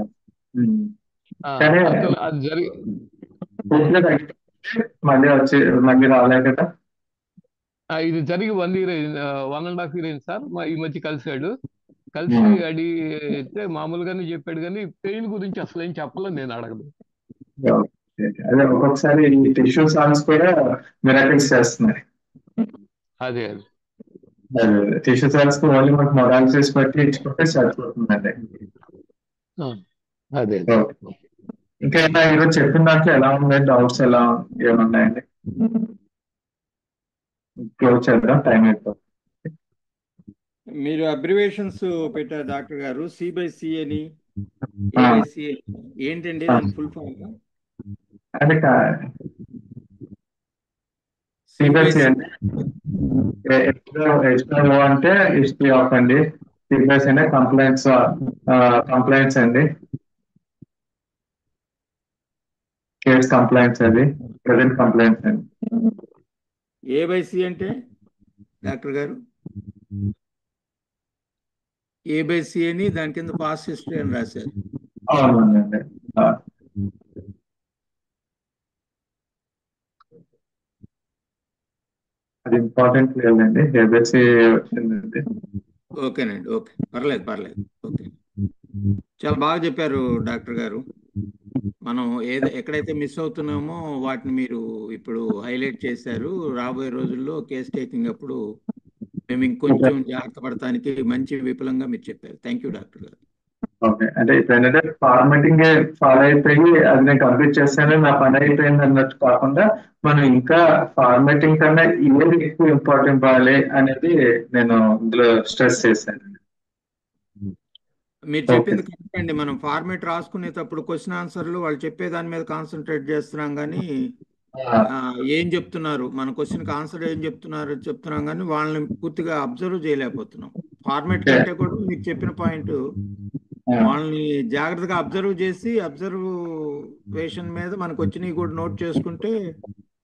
అది జరిగి మళ్ళీ రాలే కదా. ఇది జరిగి 1 year 1.5 year అయింది సార్. ఈ మధ్య కలిసి అడిగితే మామూలుగానే చెప్పాడు, కానీ పెయిన్ గురించి అసలు ఏం చెప్పలేదు, నేను అడగదు. అదే ఒక్కొక్కసారి ఈ టిష్యూ సాల్స్ కూడా మిరాకిల్స్ చేస్తున్నాయి. అదే టిష్యూ సాల్స్ కి ఓన్లీ మనకు మొడాలిసిస్ బట్టి ఇచ్చుకుంటే సరిపోతుందండి. అదే ఇంకా ఈరోజు చెప్పిన దాంట్లో ఎలా ఉన్నాయి, డౌట్స్ ఎలా ఏమున్నాయండి? క్లోజ్ చేద్దాం, టైం అయిపోతుంది. మీరు అబ్రివేషన్స్ పెట్టారు డాక్టర్ గారు, C/C అని, A/C ఏంటండి దాని ఫుల్ ఫామ్? అదే C/C అంటే అంటే హిస్టరీ ఆఫ్ అండి, C/C అంటే కంప్లైంట్స్ అండి, కేస్ కంప్లైంట్స్, అది ప్రజెంట్ కంప్లైంట్స్ అండి. A/C అంటే డాక్టర్ గారు A/C అని దాని కింద పాస్ట్ హిస్టరీ అని రాశారు. అవునండి, అది ఇంపార్టెంట్ లేదండి. A/C వచ్చిందండి. ఓకేనండి, ఓకే, పర్లేదు. ఓకే, చాలా బాగా చెప్పారు డాక్టర్ గారు. మనం ఎక్కడైతే మిస్ అవుతున్నామో వాటిని మీరు ఇప్పుడు హైలైట్ చేశారు. రాబోయే రోజుల్లో కేస్ టేకింగ్ అప్పుడు మేము ఇంకొంచెం జాగ్రత్త పడటానికి మంచి విపులంగా మీరు చెప్పారు. థ్యాంక్ యూ డాక్టర్ గారు. ఓకే, అంటే ఇప్పుడు ఏంటంటే ఫార్మాటింగ్ ఫాలో అయిపోయి అది నేను కంప్లీట్ చేస్తాను, నా పని అయిపోయింది అన్నట్టు కాకుండా, మనం ఇంకా ఫార్మాటింగ్ కన్నా ఏది ఎక్కువ ఇంపార్టెంట్ ఇవ్వాలి అనేది నేను ఇందులో స్ట్రెస్ చేశాను. మీరు చెప్పింది కరెక్ట్ అండి. మనం ఫార్మేట్ రాసుకునేటప్పుడు క్వశ్చన్ ఆన్సర్లు వాళ్ళు చెప్పే దాని మీద కాన్సన్ట్రేట్ చేస్తున్నాం, కానీ ఏం చెప్తున్నారు, మన క్వశ్చన్కి ఆన్సర్ ఏం చెప్తున్నాం కానీ వాళ్ళని పూర్తిగా అబ్జర్వ్ చేయలేకపోతున్నాం. ఫార్మేట్ కంటే కూడా మీకు చెప్పిన పాయింట్, వాళ్ళని జాగ్రత్తగా అబ్జర్వ్ చేసి అబ్జర్వేషన్ మీద మనకు వచ్చినవి కూడా నోట్ చేసుకుంటే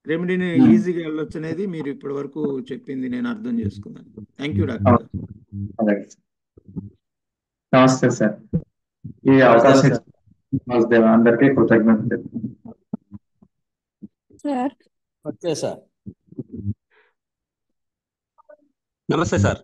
రెమెడీని ఈజీగా వెళ్ళొచ్చు అనేది మీరు ఇప్పటి వరకు చెప్పింది నేను అర్థం చేసుకున్నాను. థ్యాంక్ యూ డాక్టర్ గారు. నమస్తే సార్, ఈ అవకాశం అందరికీ కృతజ్ఞతలు సార్. ఓకే సార్, నమస్తే సార్.